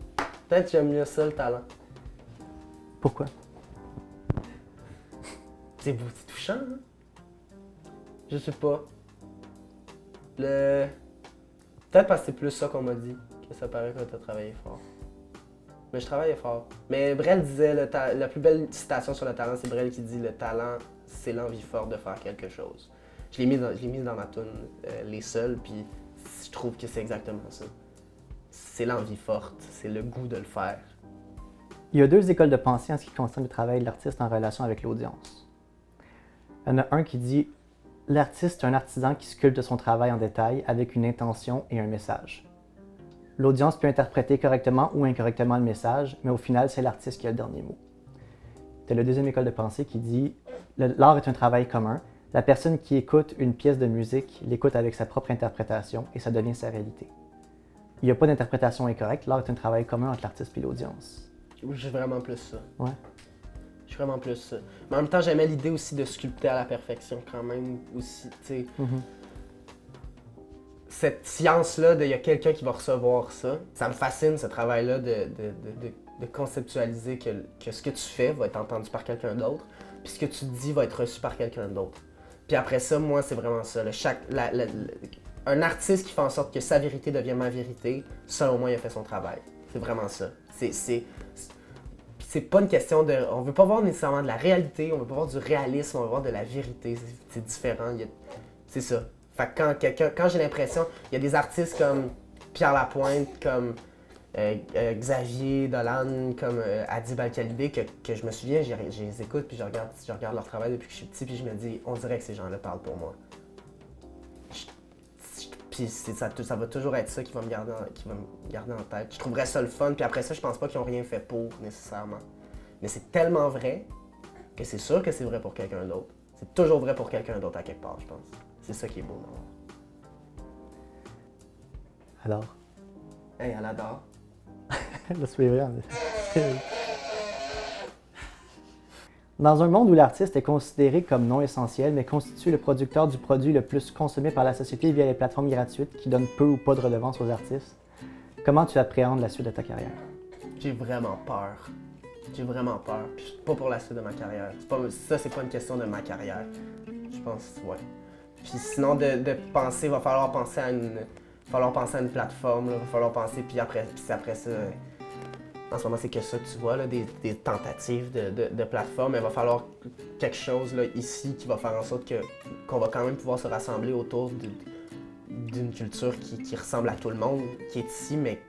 Peut-être que j'aime mieux ça, le talent. Pourquoi? C'est beau, c'est touchant, hein? Je sais pas. Peut-être parce que c'est plus ça qu'on m'a dit, que ça paraît que t'as travaillé fort. Mais je travaillais fort. Mais Brel disait, la plus belle citation sur le talent, c'est Brel qui dit « Le talent, c'est l'envie forte de faire quelque chose ». Je l'ai mis dans ma tune Les Seuls, puis je trouve que c'est exactement ça. C'est l'envie forte, c'est le goût de le faire. Il y a deux écoles de pensée en ce qui concerne le travail de l'artiste en relation avec l'audience. Il y en a un qui dit L'artiste est un artisan qui sculpte son travail en détail avec une intention et un message. L'audience peut interpréter correctement ou incorrectement le message, mais au final, c'est l'artiste qui a le dernier mot. C'est la deuxième école de pensée qui dit « L'art est un travail commun. La personne qui écoute une pièce de musique l'écoute avec sa propre interprétation et ça devient sa réalité. » Il n'y a pas d'interprétation incorrecte, l'art est un travail commun entre l'artiste et l'audience. J'ai vraiment plus ça. Ouais. J'ai vraiment plus ça. Mais en même temps, j'aimais l'idée aussi de sculpter à la perfection quand même aussi, tu sais. Cette science-là, il y a quelqu'un qui va recevoir ça. Ça me fascine, ce travail-là de conceptualiser que ce que tu fais va être entendu par quelqu'un d'autre, puis ce que tu dis va être reçu par quelqu'un d'autre. Puis après ça, moi, c'est vraiment ça. Un artiste qui fait en sorte que sa vérité devienne ma vérité, selon moi, il a fait son travail. C'est vraiment ça. C'est pas une question de... On veut pas voir nécessairement de la réalité, on veut pas voir du réalisme, on veut voir de la vérité. C'est différent. C'est ça. Fait que quand j'ai l'impression... Il y a des artistes comme Pierre Lapointe, comme Xavier Dolan, comme Adib Al-Khalidé, que je me souviens, je les écoute, puis je regarde leur travail depuis que je suis petit, puis je me dis, on dirait que ces gens-là parlent pour moi. Puis ça va toujours être ça qui va me garder en tête. Je trouverais ça le fun, puis après ça, je pense pas qu'ils ont rien fait pour, nécessairement. Mais c'est tellement vrai que c'est sûr que c'est vrai pour quelqu'un d'autre. C'est toujours vrai pour quelqu'un d'autre à quelque part, je pense. C'est ça qui est beau, non? Alors? Hey, elle adore. Le suivant. Dans un monde où l'artiste est considéré comme non essentiel, mais constitue le producteur du produit le plus consommé par la société via les plateformes gratuites qui donnent peu ou pas de redevance aux artistes, comment tu appréhendes la suite de ta carrière? J'ai vraiment peur. J'ai vraiment peur. Puis pas pour la suite de ma carrière. C'est pas une question de ma carrière. Je pense, ouais. Puis sinon, de penser, il va falloir penser à une plateforme, il va falloir penser, puis après ça, en ce moment, c'est que ça que tu vois, là, des tentatives de plateforme. Il va falloir quelque chose là, ici qui va faire en sorte qu'on va quand même pouvoir se rassembler autour d'une culture qui ressemble à tout le monde, qui est ici, mais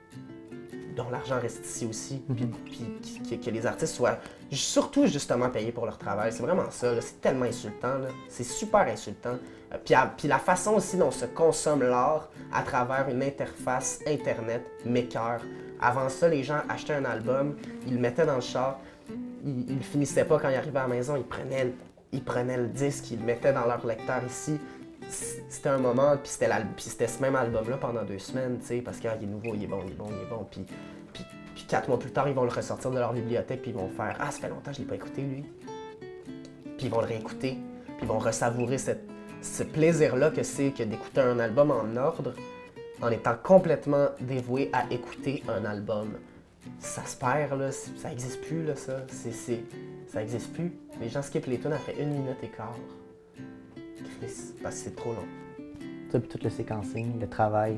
dont l'argent reste ici aussi. Puis que les artistes soient surtout justement payés pour leur travail. C'est vraiment ça, là. C'est tellement insultant. Là. C'est super insultant. Puis la façon aussi dont se consomme l'art à travers une interface Internet m'écoeure. Avant ça, les gens achetaient un album, ils le mettaient dans le char, ils le finissaient pas quand ils arrivaient à la maison, ils prenaient le disque, ils le mettaient dans leur lecteur ici. C'était un moment, puis c'était ce même album-là pendant 2 semaines, tu sais, parce qu'il est nouveau, il est bon. Puis 4 mois plus tard, ils vont le ressortir de leur bibliothèque, puis ils vont faire « Ah, ça fait longtemps que je l'ai pas écouté, lui. » Puis ils vont le réécouter, puis ils vont ressavourer ce plaisir-là que c'est que d'écouter un album en ordre, en étant complètement dévoué à écouter un album. Ça se perd, là, ça n'existe plus, là, ça. Ça n'existe plus. Les gens skippent les tunes après 1 minute et quart. Chris, parce que c'est trop long. Ça, puis tout le séquencing, le travail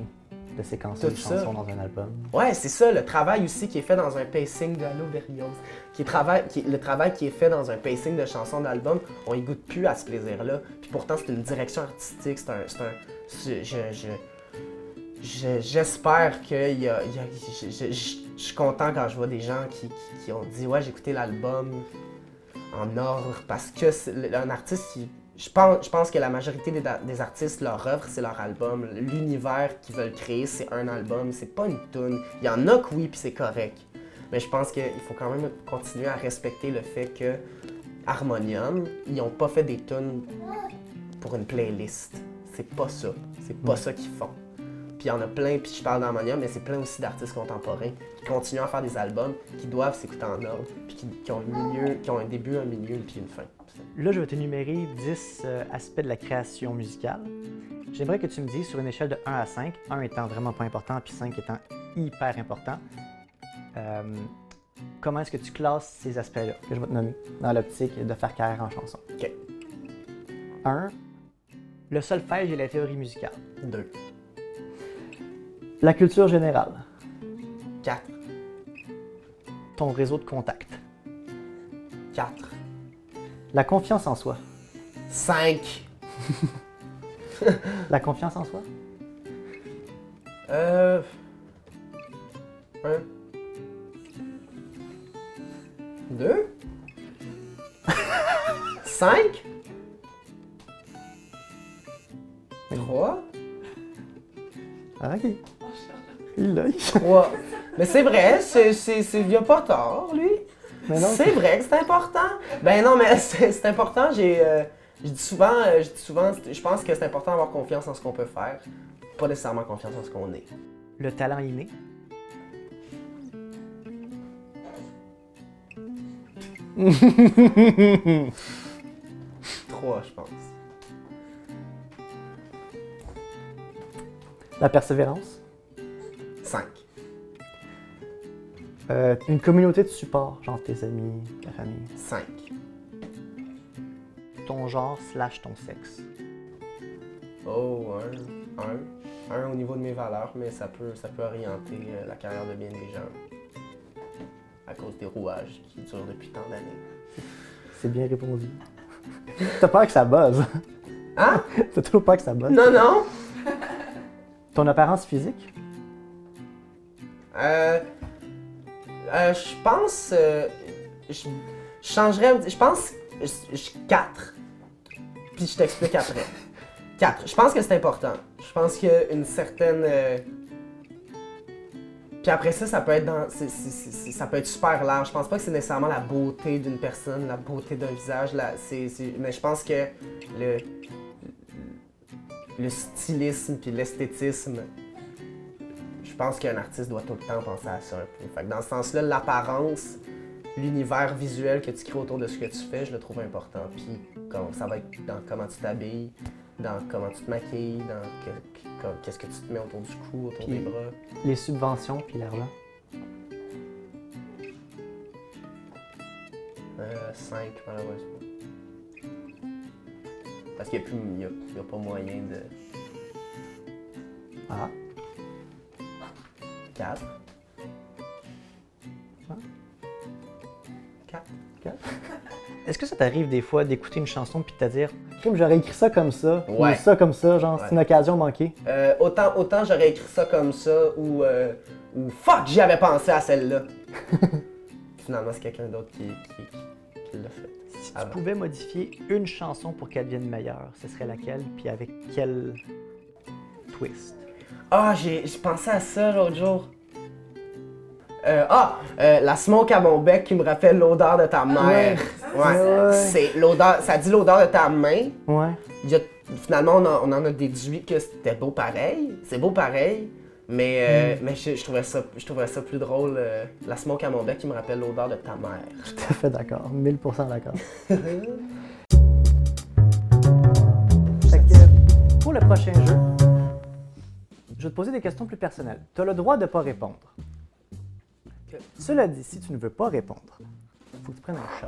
de séquencer une chanson dans un album. Ouais, c'est ça, le travail aussi qui est fait dans un pacing de Allo Berlioz. Le travail qui est fait dans un pacing de chansons d'album, on y goûte plus à ce plaisir-là. Puis pourtant, c'est une direction artistique, j'espère que je suis content quand je vois des gens qui ont dit « Ouais, j'ai écouté l'album en ordre » parce que un artiste, je pense que la majorité des artistes, leur œuvre, c'est leur album. L'univers qu'ils veulent créer, c'est un album, c'est pas une tune. Il y en a que oui, puis c'est correct. Mais je pense qu'il faut quand même continuer à respecter le fait que Harmonium, ils n'ont pas fait des tunes pour une playlist. C'est pas ça. C'est pas ça qu'ils font. Puis il y en a plein, puis je parle d'Harmonium, mais c'est plein aussi d'artistes contemporains qui continuent à faire des albums qui doivent s'écouter en ordre, puis qui ont un début, un milieu, puis une fin. Là, je vais t'énumérer 10 aspects de la création musicale. J'aimerais que tu me dises sur une échelle de 1 à 5, 1 étant vraiment pas important, puis 5 étant hyper important, comment est-ce que tu classes ces aspects-là que je vais te nommer dans l'optique de faire carrière en chanson? OK. 1. Le solfège et la théorie musicale. 2. La culture générale. 4. Ton réseau de contacts. 4. La confiance en soi. 5. La confiance en soi? 1. 2. 5. 3. Ah, ok. Il l'a. 3. Mais c'est vrai, il a pas tort, lui. Mais non, C'est vrai que c'est important. Ben non, mais c'est important. Je dis souvent, je pense que c'est important d'avoir confiance en ce qu'on peut faire, pas nécessairement confiance en ce qu'on est. le talent inné. Trois, je pense. La persévérance. 5. Une communauté de support, genre tes amis, ta famille. 5. Ton genre / ton sexe. Oh, un au niveau de mes valeurs, mais ça peut orienter la carrière de bien des gens à cause des rouages qui durent depuis tant d'années. C'est bien répondu. T'as peur que ça buzz. Hein? T'as toujours peur que ça buzz. Non, non! Ton apparence physique. Je pense. Je changerais. Je pense. 4. Puis je t'explique après. 4. Je pense que c'est important. Je pense qu'il y a une certaine. Puis après ça, ça peut être dans. Ça peut être super large. Je pense pas que c'est nécessairement la beauté d'une personne, la beauté d'un visage. Mais je pense que le stylisme puis l'esthétisme, je pense qu'un artiste doit tout le temps penser à ça un peu. Fait que dans ce sens-là, l'apparence, l'univers visuel que tu crées autour de ce que tu fais, je le trouve important. Puis ça va être dans comment tu t'habilles, dans comment tu te maquilles, dans qu'est-ce que tu te mets autour du cou, autour Puis des bras. Les subventions puis l'argent. 5, malheureusement. Parce qu'il n'y a pas moyen de... Ah. 4. Ah. 4. Est-ce que ça t'arrive des fois d'écouter une chanson puis de te dire Crime, j'aurais écrit ça comme ça, Ouais. ou ça comme ça, genre c'est une occasion manquée? Autant j'aurais écrit ça comme ça, ou fuck, j'y avais pensé à celle-là. Finalement, c'est quelqu'un d'autre qui l'a fait. Si tu pouvais modifier une chanson pour qu'elle devienne meilleure, ce serait laquelle puis avec quel twist? Ah, j'ai pensé à ça l'autre jour. La smoke à mon bec qui me rappelle l'odeur de ta mère. Ouais. C'est l'odeur, ça dit l'odeur de ta main. Ouais. Finalement, on en a déduit que c'était beau pareil. C'est beau pareil. Mais je trouverais ça plus drôle. La smoke à mon bec qui me rappelle l'odeur de ta mère. Tout à fait d'accord, 1000% d'accord. Fait que, pour le prochain jeu, je vais te poser des questions plus personnelles. Tu as le droit de ne pas répondre. Ok. Cela dit, si tu ne veux pas répondre, il faut que tu prennes un shot.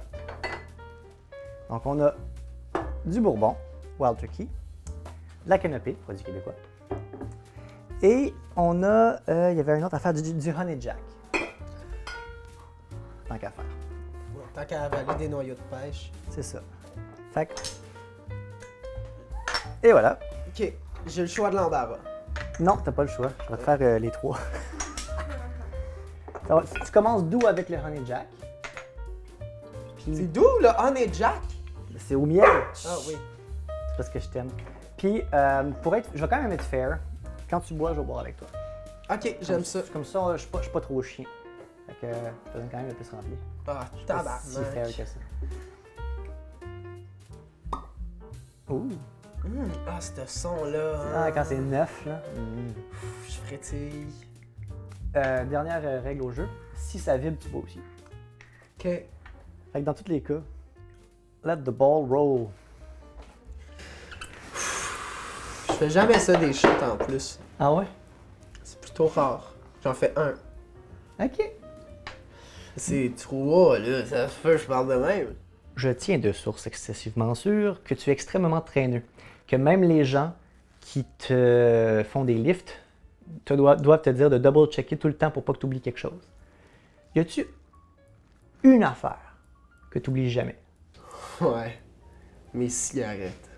Donc, on a du bourbon, Wild Turkey, de la canopée, produit québécois, et on a, il y avait une autre affaire, du Honey Jack. Tant qu'à faire. Tant qu'à avaler des noyaux de pêche. C'est ça. Fait que... Et voilà. Ok, j'ai le choix de l'embarras. Non, t'as pas le choix. Je vais te faire les trois. Tu commences doux avec le Honey Jack. Puis C'est d'où le Honey Jack? c'est au miel. Ah oui. C'est parce que je t'aime. Puis je vais quand même être fair. Quand tu bois, je vais boire avec toi. Ok, j'aime ça. Comme ça, je suis pas trop chien. Fait que je te donne quand même le plus rempli. Ah, C'est pas si fair tabarnak. que ça. Ouh. Ah, ce son-là. Ah, quand c'est neuf, là. Je frétille. Dernière règle au jeu. Si ça vibre, tu bois aussi. Ok. Fait que dans tous les cas, let the ball roll. Je fais jamais ça des shots en plus. Ah ouais? C'est plutôt rare. J'en fais un. Ok. C'est trop, là. Ça se fait, je parle de même. Je tiens de sources excessivement sûres que tu es extrêmement traîneux. Que même les gens qui te font des lifts doivent te dire de double-checker tout le temps pour pas que tu oublies quelque chose. Y a-tu une affaire que tu oublies jamais? Ouais. Mes cigarettes.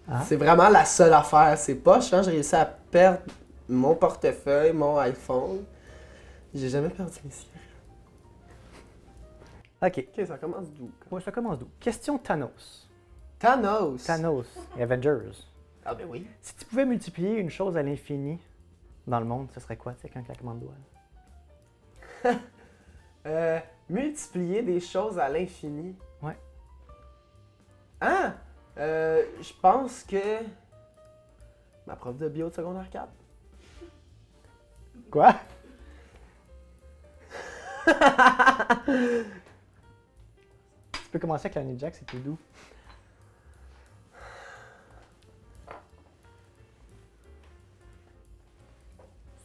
Ah. C'est vraiment la seule affaire. C'est pas, je pense, j'ai réussi à perdre mon portefeuille, mon iPhone. J'ai jamais perdu mes cigarettes. Ok. Ok, ça commence d'où? Ouais, ça commence d'où? Question Thanos. Thanos! Thanos et Avengers. Ah ben oui. Si tu pouvais multiplier une chose à l'infini dans le monde, ce serait quoi, tu sais, qu'un claquement de doigts? Multiplier des choses à l'infini. Ouais. Ah! Je pense que... Ma prof de bio de secondaire 4. Quoi? Tu peux commencer avec la Jack, c'est tout doux.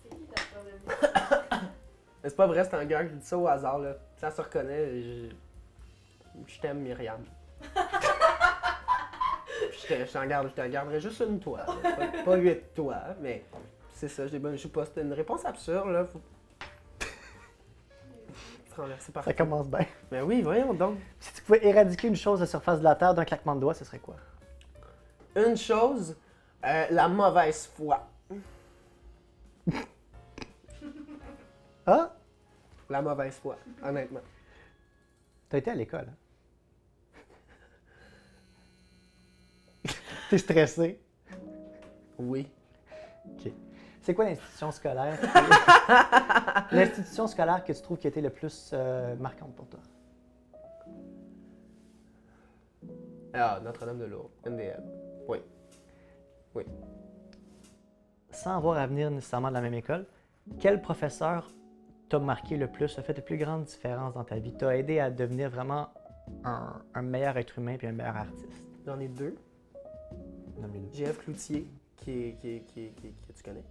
C'est qui ta prof de musique? Mais c'est pas vrai, c'est un gars qui dit ça au hasard, là. Ça se reconnaît, je t'aime, Myriam. Je t'en garderai juste une toi. Là. Pas 8 toi, mais c'est ça, je sais pas, c'était une réponse absurde, là. Faut... se renverser par Ça commence bien. Mais oui, voyons donc. Si tu pouvais éradiquer une chose de la surface de la Terre d'un claquement de doigts, ce serait quoi? Une chose, la mauvaise foi. Ah? La mauvaise foi, honnêtement. T'as été à l'école, hein? T'es stressé? Oui. OK. C'est quoi l'institution scolaire? L'institution scolaire que tu trouves qui a été le plus marquante pour toi? Ah, Notre-Dame-de-Lourdes, NDL. Oui. Oui. Sans avoir à venir nécessairement de la même école, quel professeur t'a marqué le plus, a fait de plus grandes différences dans ta vie, t'a aidé à devenir vraiment un meilleur être humain puis un meilleur artiste? J'en ai deux. Nomme-les-nous. JF Cloutier, que tu connais,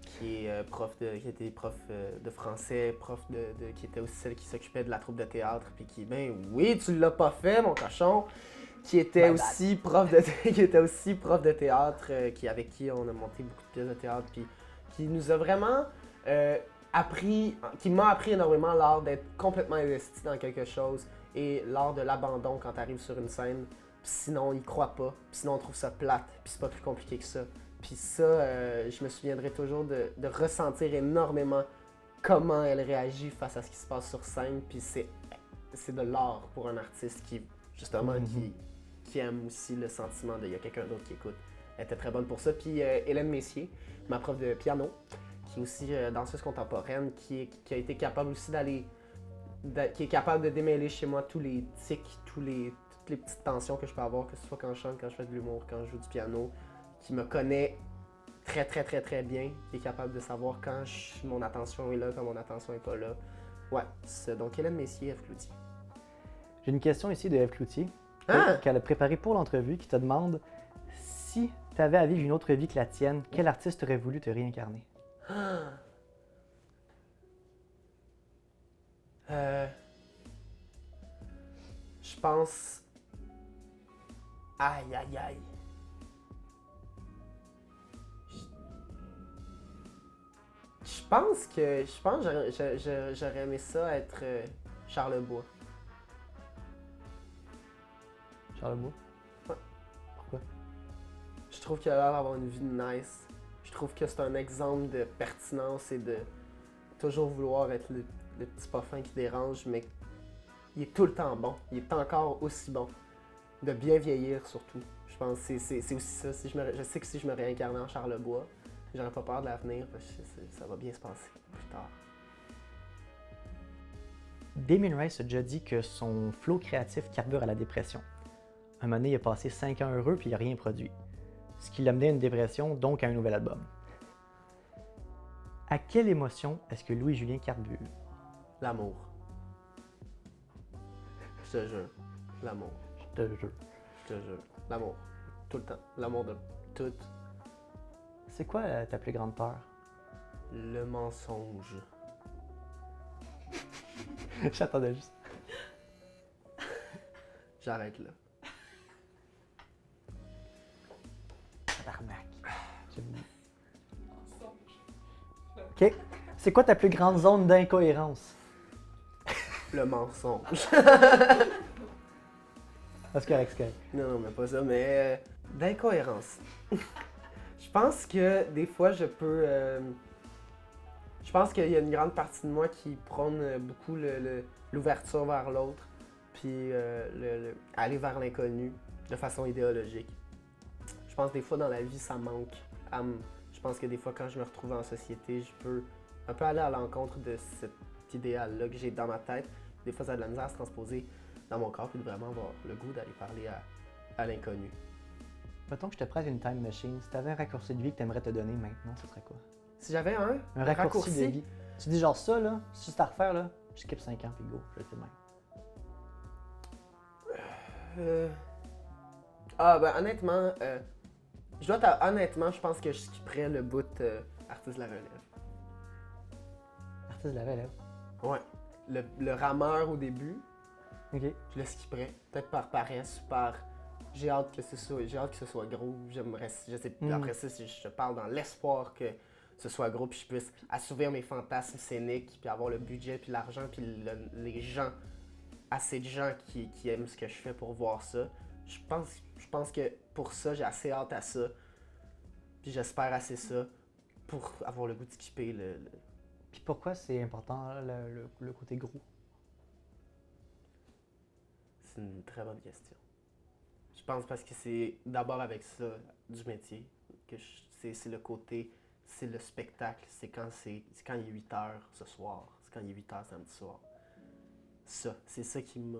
qui était prof de français, qui était aussi celle qui s'occupait de la troupe de théâtre, puis qui, ben oui, tu l'as pas fait, mon cochon, qui était aussi prof de théâtre, avec qui on a monté beaucoup de pièces de théâtre, puis qui nous a vraiment qui m'a appris énormément l'art d'être complètement investi dans quelque chose et l'art de l'abandon quand tu arrives sur une scène. Puis sinon, ils croient pas. Puis sinon, on trouve ça plate. Puis c'est pas plus compliqué que ça. Puis ça, je me souviendrai toujours de ressentir énormément comment elle réagit face à ce qui se passe sur scène. Puis c'est de l'art pour un artiste qui, justement, qui aime aussi le sentiment de il y a quelqu'un d'autre qui écoute. Elle était très bonne pour ça. Puis Hélène Messier, ma prof de piano, qui est aussi danseuse contemporaine, qui a été capable aussi qui est capable de démêler chez moi tous les tics, toutes les petites tensions que je peux avoir, que ce soit quand je chante, quand je fais de l'humour, quand je joue du piano, qui me connaît très très très très bien, qui est capable de savoir quand mon attention est là, quand mon attention n'est pas là. Ouais, c'est donc Hélène Messier, F. Cloutier. J'ai une question ici de Eve Cloutier, Ah! qu'elle a préparée pour l'entrevue, qui te demande si tu avais à vivre une autre vie que la tienne, quel artiste aurait voulu te réincarner? Je pense... Aïe, aïe, aïe. Je pense que j'aurais aimé ça être Charlebois. Charlebois? Ouais. Pourquoi? Je trouve qu'il a l'air d'avoir une vie nice. Je trouve que c'est un exemple de pertinence et de toujours vouloir être le petit pas fin qui dérange, mais il est tout le temps bon. Il est encore aussi bon. De bien vieillir surtout. Je pense que c'est aussi ça. Je sais que si je me réincarnais en Charlebois, j'aurais pas peur de l'avenir parce que ça va bien se passer plus tard. Damien Rice a déjà dit que son flow créatif carbure à la dépression. Un moment donné, il a passé 5 ans heureux puis il n'a rien produit. Ce qui l'a mené à une dépression, donc à un nouvel album. À quelle émotion est-ce que Louis-Julien carbure? L'amour. Je te jure. L'amour. Je te jure. Je te jure. L'amour. Tout le temps. L'amour de tout. C'est quoi ta plus grande peur? Le mensonge. J'attendais juste. J'arrête là. Tabarnak. OK. C'est quoi ta plus grande zone d'incohérence? Le mensonge. Parce que c'est correct. Non, mais pas ça, mais d'incohérence. Je pense que des fois, je peux... je pense qu'il y a une grande partie de moi qui prône beaucoup l'ouverture vers l'autre, puis aller vers l'inconnu. de façon idéologique. Je pense que des fois dans la vie, ça manque. Je pense que des fois, quand je me retrouve en société, je peux un peu aller à l'encontre de cet idéal-là que j'ai dans ma tête. Des fois, ça a de la misère à se transposer dans mon corps, puis de vraiment avoir le goût d'aller parler à l'inconnu. Mettons que je te prête une time machine. Si tu avais un raccourci de vie que tu aimerais te donner maintenant, ce serait quoi? Si j'avais un raccourci de vie. Tu dis genre ça, là, si c'est à refaire, là, je skip 5 ans, puis go, je le fais de même. Honnêtement, honnêtement, je pense que je skipperais le bout artiste de la relève. Artiste de la relève. Ouais. Le rameur au début, Ok. je le skipperais. Peut-être par paresse, j'ai hâte que ce soit gros. Je sais, après ça, si je te parle dans l'espoir que ce soit gros, puis je puisse assouvir mes fantasmes scéniques, puis avoir le budget, puis l'argent, puis les gens, assez de gens qui aiment ce que je fais pour voir ça. Je pense que pour ça, j'ai assez hâte à ça. Puis j'espère assez ça pour avoir le goût de skipper Puis pourquoi c'est important, le côté gros? C'est une très bonne question. Je pense parce que c'est d'abord avec ça du métier que c'est le côté, c'est le spectacle, c'est quand il est 8 heures ce soir, c'est quand il est 8 heures samedi soir. Ça, c'est ça qui m'a...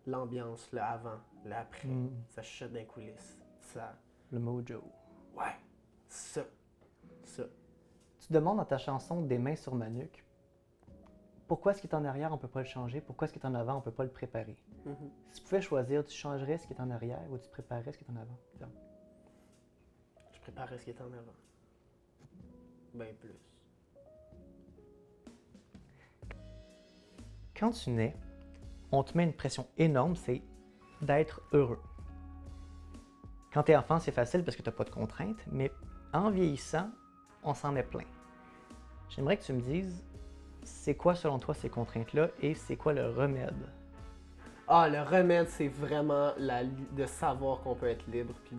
L'ambiance, le avant, le après, ça chuchote dans les coulisses, ça... Le mojo. Ouais, ça. Tu demandes dans ta chanson Des mains sur ma nuque, pourquoi ce qui est en arrière, on peut pas le changer? Pourquoi ce qui est en avant, on peut pas le préparer? Si tu pouvais choisir, tu changerais ce qui est en arrière ou tu préparerais ce qui est en avant? Tiens. Je préparais ce qui est en avant. Ben plus. Quand tu nais, on te met une pression énorme, c'est d'être heureux. Quand tu es enfant, c'est facile parce que tu n'as pas de contraintes, mais en vieillissant, on s'en met plein. J'aimerais que tu me dises, c'est quoi selon toi ces contraintes-là et c'est quoi le remède? Le remède, c'est vraiment de savoir qu'on peut être libre, puis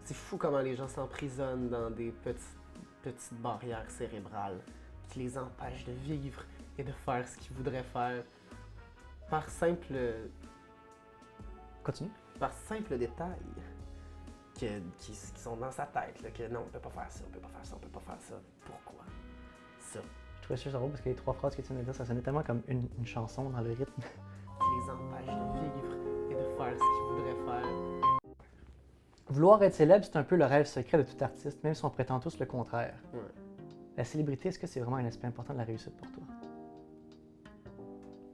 c'est fou comment les gens s'emprisonnent dans des petites barrières cérébrales qui les empêchent de vivre et de faire ce qu'ils voudraient faire par simple Continue. détail qui sont dans sa tête, là, que non, on peut pas faire ça, on peut pas faire ça, on peut pas faire ça. Pourquoi? Ça. Je trouvais ça drôle parce que les 3 phrases que tu viens de dire, ça sonnait tellement comme une chanson dans le rythme. Qui les empêche de vivre et de faire ce qu'ils voudraient faire. Vouloir être célèbre, c'est un peu le rêve secret de tout artiste, même si on prétend tous le contraire. Ouais. La célébrité, est-ce que c'est vraiment un aspect important de la réussite pour toi?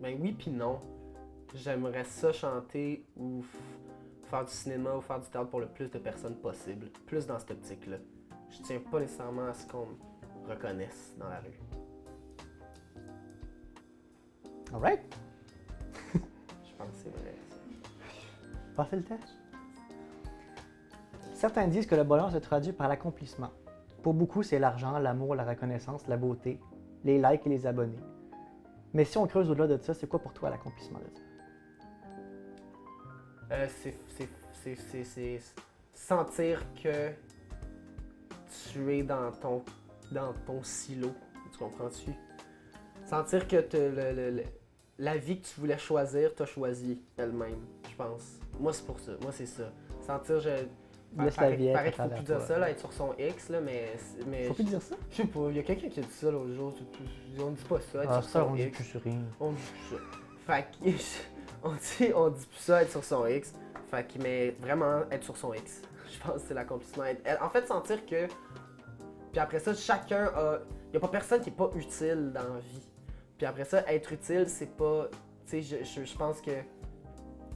Ben oui puis non. J'aimerais ça chanter ou faire du cinéma ou faire du théâtre pour le plus de personnes possible. Plus dans cette optique-là. Je tiens pas nécessairement à ce qu'on me reconnaisse dans la rue. Alright! Je pense que c'est vrai. Passez le test. Certains disent que le bonheur se traduit par l'accomplissement. Pour beaucoup, c'est l'argent, l'amour, la reconnaissance, la beauté, les likes et les abonnés. Mais si on creuse au-delà de ça, c'est quoi pour toi l'accomplissement de ça? C'est sentir que tu es dans ton silo. Tu comprends-tu? Sentir que la vie que tu voulais choisir, t'as choisi elle-même, je pense. Moi, c'est pour ça. Moi, c'est ça. Sentir, Laisse la vie être paraît à qu'il faut travers plus dire toi. ça, là, être sur son X, là, mais Faut plus dire ça? je sais pas, il y a quelqu'un qui a dit ça l'autre jour. On dit pas ça, être Ah, sur ça, son on dit X. plus sur rien. On dit plus ça. Fait que, on dit plus ça, être sur son X. Fait que, mais vraiment, être sur son X. Je pense que c'est l'accomplissement. En fait, sentir que. Puis après ça, chacun a. Il n'y a pas personne qui est pas utile dans la vie. Puis après ça, être utile, c'est pas. Tu sais, je pense que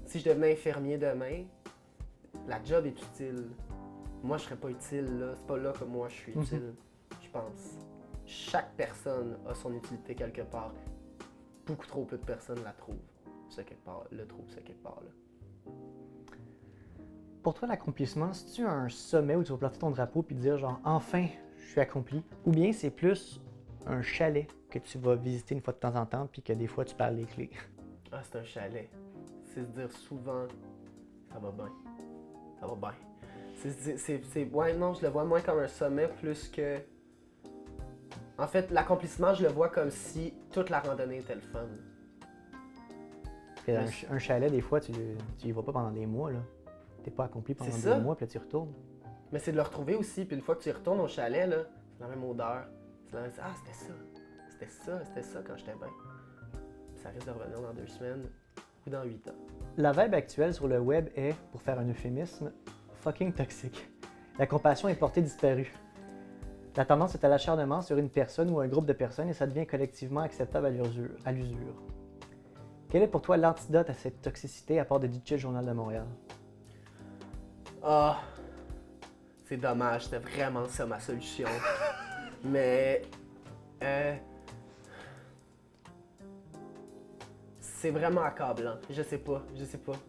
si je devenais infirmier demain, la job est utile. Moi, je serais pas utile là. C'est pas là que moi je suis utile, je pense. Chaque personne a son utilité quelque part. Beaucoup trop peu de personnes la trouvent. Ça quelque part, ça quelque part là. Pour toi, l'accomplissement, c'est-tu un sommet où tu vas planter ton drapeau puis dire genre enfin, je suis accompli? Ou bien c'est plus un chalet que tu vas visiter une fois de temps en temps puis que des fois tu parles les clés? Ah, c'est un chalet. C'est se dire souvent, ça va bien. Ça va bien. Ouais, non, je le vois moins comme un sommet plus que. En fait, l'accomplissement, je le vois comme si toute la randonnée était le fun. Un chalet, des fois, tu y vas pas pendant des mois, là. T'es pas accompli pendant C'est 2 ça. mois, puis là, tu retournes. Mais c'est de le retrouver aussi. Puis une fois que tu y retournes au chalet, là, c'est la même odeur. C'est la même... Ah, c'était ça quand j'étais bien. Ça risque de revenir dans 2 semaines ou dans 8 ans. La vibe actuelle sur le web est, pour faire un euphémisme, fucking toxique. La compassion est portée disparue. La tendance est à l'acharnement sur une personne ou un groupe de personnes et ça devient collectivement acceptable à l'usure. Quel est pour toi l'antidote à cette toxicité à part de DJ Journal de Montréal? Ah, c'est dommage, c'était vraiment ça ma solution. Mais c'est vraiment accablant. Je sais pas.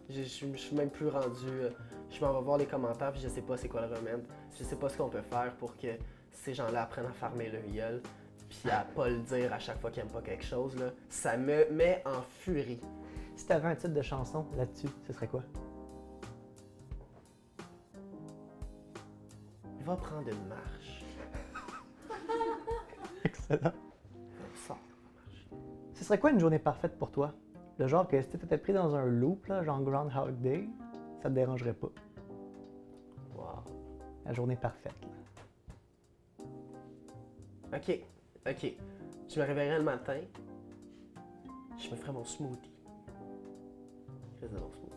Je suis même plus rendu. Je m'en vais voir les commentaires puis je sais pas c'est quoi le remède. Je sais pas ce qu'on peut faire pour que ces gens-là apprennent à fermer le gueule puis à pas le dire à chaque fois qu'ils aiment pas quelque chose. Là. Ça me met en furie. Si t'avais un titre de chanson là-dessus, ce serait quoi? Va prendre une marche. Excellent. Sors. Ce serait quoi une journée parfaite pour toi? Le genre que si t'étais pris dans un loop, là, genre Groundhog Day, ça te dérangerait pas. Wow. La journée parfaite. Là. OK. Je me réveillerai le matin. Je me ferai mon smoothie. Je faisais mon smoothie.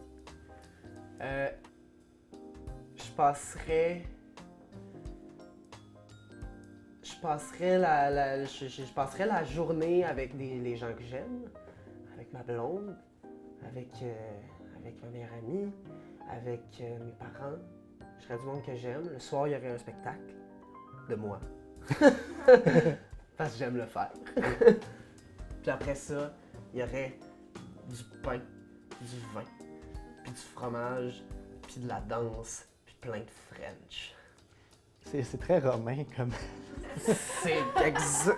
Je passerai la journée avec les gens que j'aime, avec ma blonde, avec ma meilleure amie, avec mes parents. Je serais du monde que j'aime. Le soir, il y aurait un spectacle de moi. Parce que j'aime le faire. Puis après ça, il y aurait du pain, du vin, puis du fromage, puis de la danse, puis plein de French. C'est très romain comme.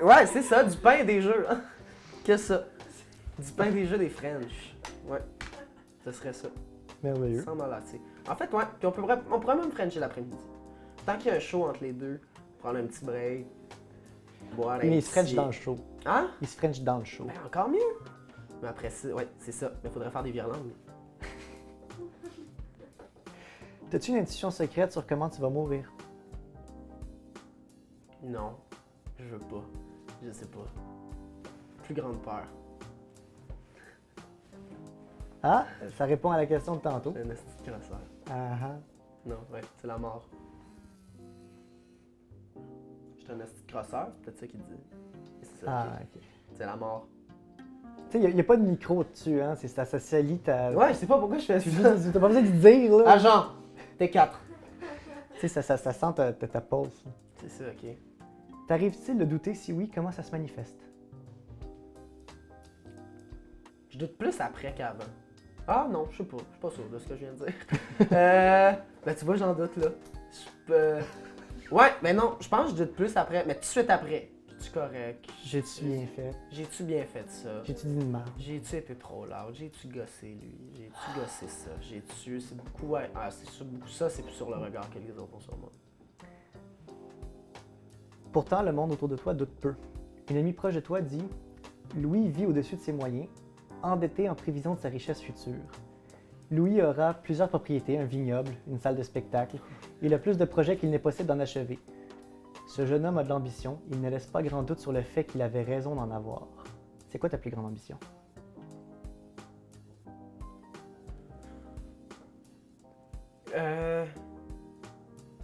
Ouais, c'est ça, du pain et des jeux. Hein? Que ça. Du pain, des jeux, des French. Ouais, ce serait ça. Merveilleux. Sans m'enlacer. En fait, ouais, puis on pourrait même Frencher l'après-midi. Tant qu'il y a un show entre les deux, prendre un petit break, boire un Mais il se French petit... dans le show. Hein? Il se French dans le show. Ben, encore mieux. Mais après ça, ouais, c'est ça. Mais faudrait faire des virlangues. T'as-tu une intuition secrète sur comment tu vas mourir? Non, je veux pas. Je sais pas. Plus grande peur. Ah, ça répond à la question de tantôt. C'est un esti de crosseur. Ah ah. Non, ouais, c'est la mort. Je suis un esti de crosseur, c'est peut-être ça qu'il dit. Et c'est ça, Ah, ok. ok. C'est la mort. Tu sais, il n'y a pas de micro dessus, hein? Ça salit ta. Ouais, je sais pas pourquoi je fais Tu ça. t'as pas besoin de dire, là. Agent, T4. Tu sais, ça sent ta pulse. C'est ça, ok. T'arrive-t-il de douter? Si oui, comment ça se manifeste? Je doute plus après qu'avant. Ah non, je sais pas. Je suis pas sûr de ce que je viens de dire. Ben tu vois, j'en doute là. Ouais, mais non, je pense que je doute plus après. Mais tout de suite après. Es-tu correct? J'ai-tu bien fait? J'ai-tu bien fait ça? J'ai-tu dit une merde? J'ai-tu été trop loud? J'ai-tu gossé lui? J'ai-tu gossé ça? J'ai-tu. C'est beaucoup. Ouais, ah, c'est sûr, beaucoup ça, c'est plus sur le regard que les autres ont sur moi. Pourtant, le monde autour de toi doute peu. Une amie proche de toi dit Louis vit au-dessus de ses moyens, endetté en prévision de sa richesse future. Louis aura plusieurs propriétés, un vignoble, une salle de spectacle. Il a plus de projets qu'il n'est possible d'en achever. Ce jeune homme a de l'ambition, il ne laisse pas grand doute sur le fait qu'il avait raison d'en avoir. C'est quoi ta plus grande ambition?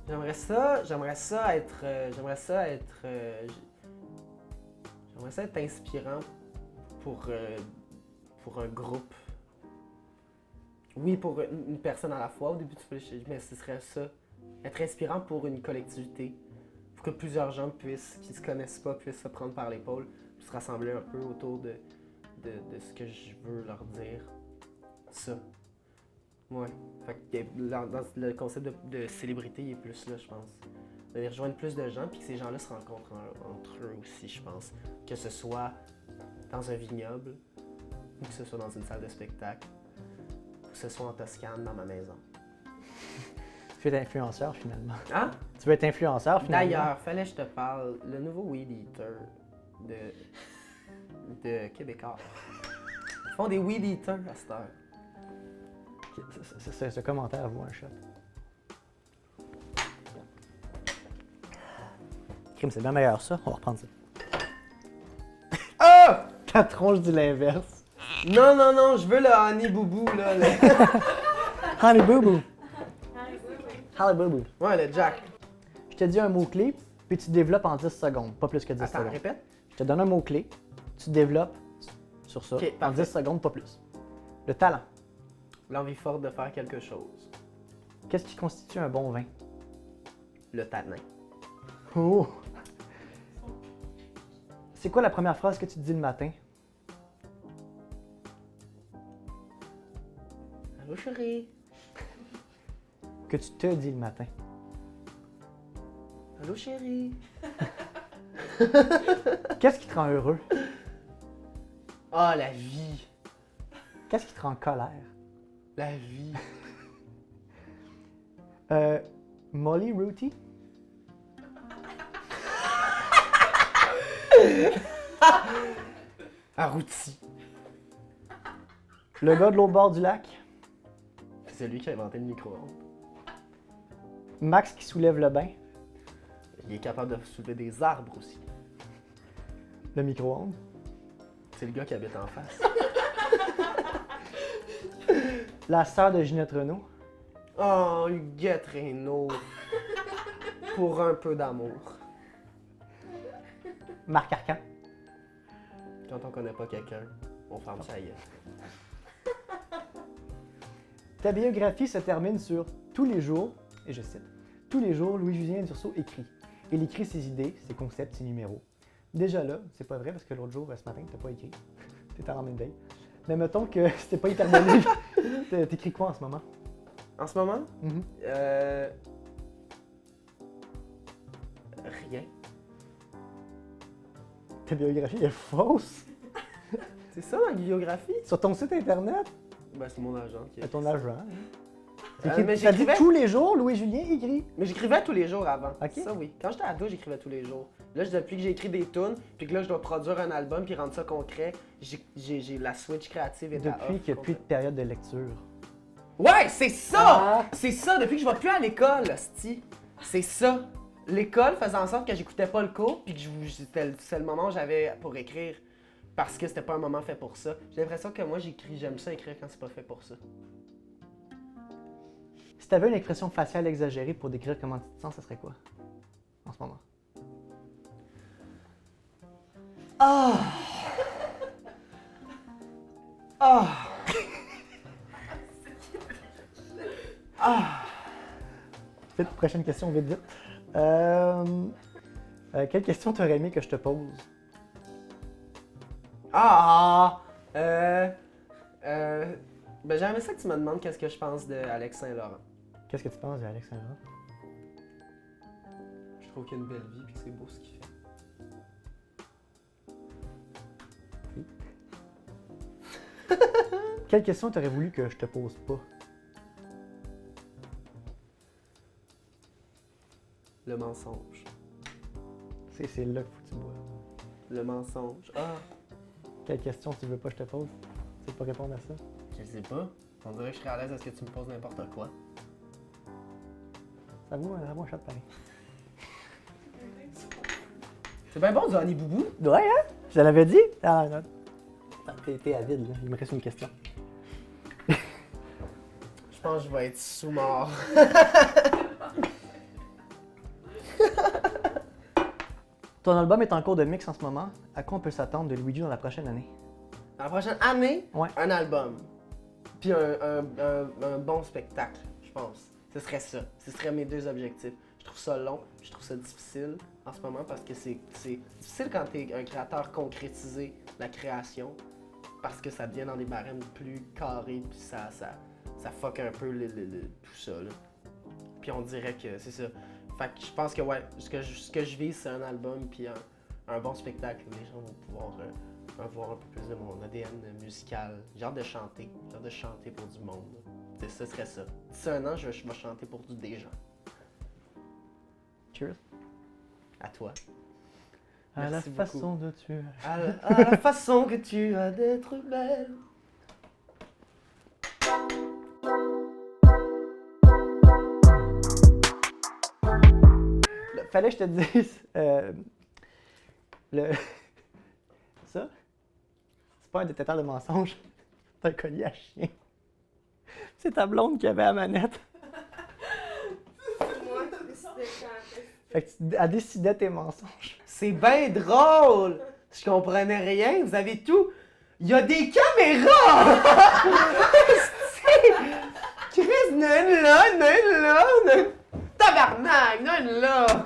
J'aimerais ça être inspirant pour un groupe. Oui, pour une personne à la fois au début, mais ce serait ça. Être inspirant pour une collectivité. Pour que plusieurs gens qui se connaissent pas, puissent se prendre par l'épaule, se rassembler un peu autour de ce que je veux leur dire. Ça. Ouais. Fait que dans le concept de célébrité, il est plus là, je pense. De rejoindre plus de gens, puis que ces gens-là se rencontrent entre eux aussi, je pense. Que ce soit dans un vignoble, ou que ce soit dans une salle de spectacle, ou que ce soit en Toscane, dans ma maison. Tu veux être influenceur finalement. Hein? Tu veux être influenceur finalement. D'ailleurs, fallait que je te parle, le nouveau Weed Eater de Québécois. Ils font des Weed Eaters à cette heure. Ce commentaire vaut un shot. Crime, c'est bien meilleur ça. On va reprendre ça. Ah! Ta tronche dit l'inverse. Non, non, non, je veux le Honey Boubou, là. Honey Boo Boo. Honey Boo Boo. Ouais, le Jack. Je te dis un mot-clé, puis tu développes en 10 secondes, pas plus que 10 Attends, secondes. répète. Je te donne un mot-clé, tu développes sur ça Ok, en parfait. 10 secondes, pas plus. Le talent. L'envie forte de faire quelque chose. Qu'est-ce qui constitue un bon vin? Le tanin. Oh! C'est quoi la première phrase que tu te dis le matin? Allô, chérie. Que tu te dis le matin? Allô, chérie. Qu'est-ce qui te rend heureux? Ah, la vie. Qu'est-ce qui te rend en colère? La vie. Molly Rooty? Arrouti. Le gars de l'autre bord du lac? C'est lui qui a inventé le micro-ondes. Max qui soulève le bain? Il est capable de soulever des arbres aussi. Le micro-ondes? C'est le gars qui habite en face. La sœur de Ginette Renault? Oh, Huguette Reynaud. Pour un peu d'amour. Marc Arcan? Quand on connaît pas quelqu'un, on ferme sa gueule. Ta biographie se termine sur tous les jours, et je cite, tous les jours, Louis-Julien Dursault écrit. Il écrit ses idées, ses concepts, ses numéros. Déjà là, c'est pas vrai parce que l'autre jour, ce matin, t'as pas écrit. T'étais en main day. Mais mettons que c'était pas terminé. T'écris quoi en ce moment? En ce moment, Mhm. rien. Ta biographie est fausse. C'est ça ma biographie? Sur ton site internet, Ben, c'est mon agent qui à ton agent. Hein? Mais T'as dit j'écrivais... tous les jours, Louis-Julien écrit. Mais j'écrivais tous les jours avant. Ok. Ça, oui. Quand j'étais ado, j'écrivais tous les jours. Là, depuis que j'ai écrit des tunes, puis que là, je dois produire un album, puis rendre ça concret, j'ai la switch créative et Depuis qu'il n'y a plus de période de lecture. Ouais, c'est ça! Ah. C'est ça, depuis que je vais plus à l'école, hostie. C'est ça. L'école faisait en sorte que j'écoutais pas le cours, puis que c'était le moment où j'avais pour écrire. Parce que c'était pas un moment fait pour ça. J'ai l'impression que moi, j'aime ça écrire quand c'est pas fait pour ça. Si t'avais une expression faciale exagérée pour décrire comment tu te sens, ça serait quoi? En ce moment. Ah! Ah! Ah! Vite, prochaine question, vite, vite. Quelle question t'aurais aimé que je te pose? Ah! Ben j'aimerais ça que tu me demandes qu'est-ce que je pense de Alex Saint-Laurent. Qu'est-ce que tu penses d'Alex Saint-Laurent? Je trouve qu'il a une belle vie et que c'est beau ce qu'il fait. Quelle question t'aurais voulu que je te pose pas? Le mensonge. C'est là qu'il faut que tu bois. Le mensonge. Ah! Quelle question tu veux pas que je te pose? Tu sais pas répondre à ça? Je sais pas. On dirait que je serais à l'aise à ce que tu me poses n'importe quoi. Ça vaut un shot pareil. C'est bien bon du Honey Boubou. Ouais, hein? Je l'avais dit? Ah, non. T'es avide, là. Il me reste une question. Je pense que je vais être sous-mort. Ton album est en cours de mix en ce moment. À quoi on peut s'attendre de Luigi dans la prochaine année? La prochaine année, Ouais. un album. Puis un bon spectacle, je pense. Ce serait ça. Ce serait mes deux objectifs. Je trouve ça long, je trouve ça difficile en ce moment parce que c'est difficile quand tu es un créateur concrétisé, la création, parce que ça devient dans des barèmes plus carrés, puis ça fuck un peu tout ça. Là. Puis on dirait que c'est ça. Fait que je pense que ouais, ce que je vise, c'est un album, puis un bon spectacle. Les gens vont pouvoir voir un peu plus de mon ADN musical. J'ai hâte de chanter. J'ai hâte de chanter pour du monde. Ce serait ça. D'ici un an, je vais chanter pour des gens. Cheers. À toi. À la Merci façon de tu. À la façon que tu as d'être belle. fallait que je te dise. Le... Ça, c'est pas un détecteur de mensonges. C'est un collier à chien. C'est ta blonde qui avait la manette. C'est moi qui décidais quand. Fait que elle décidait tes mensonges. C'est bien drôle! Je comprenais rien, vous avez tout. Il y a des caméras! Chris, non là, non là, non. Tabarnak, non là!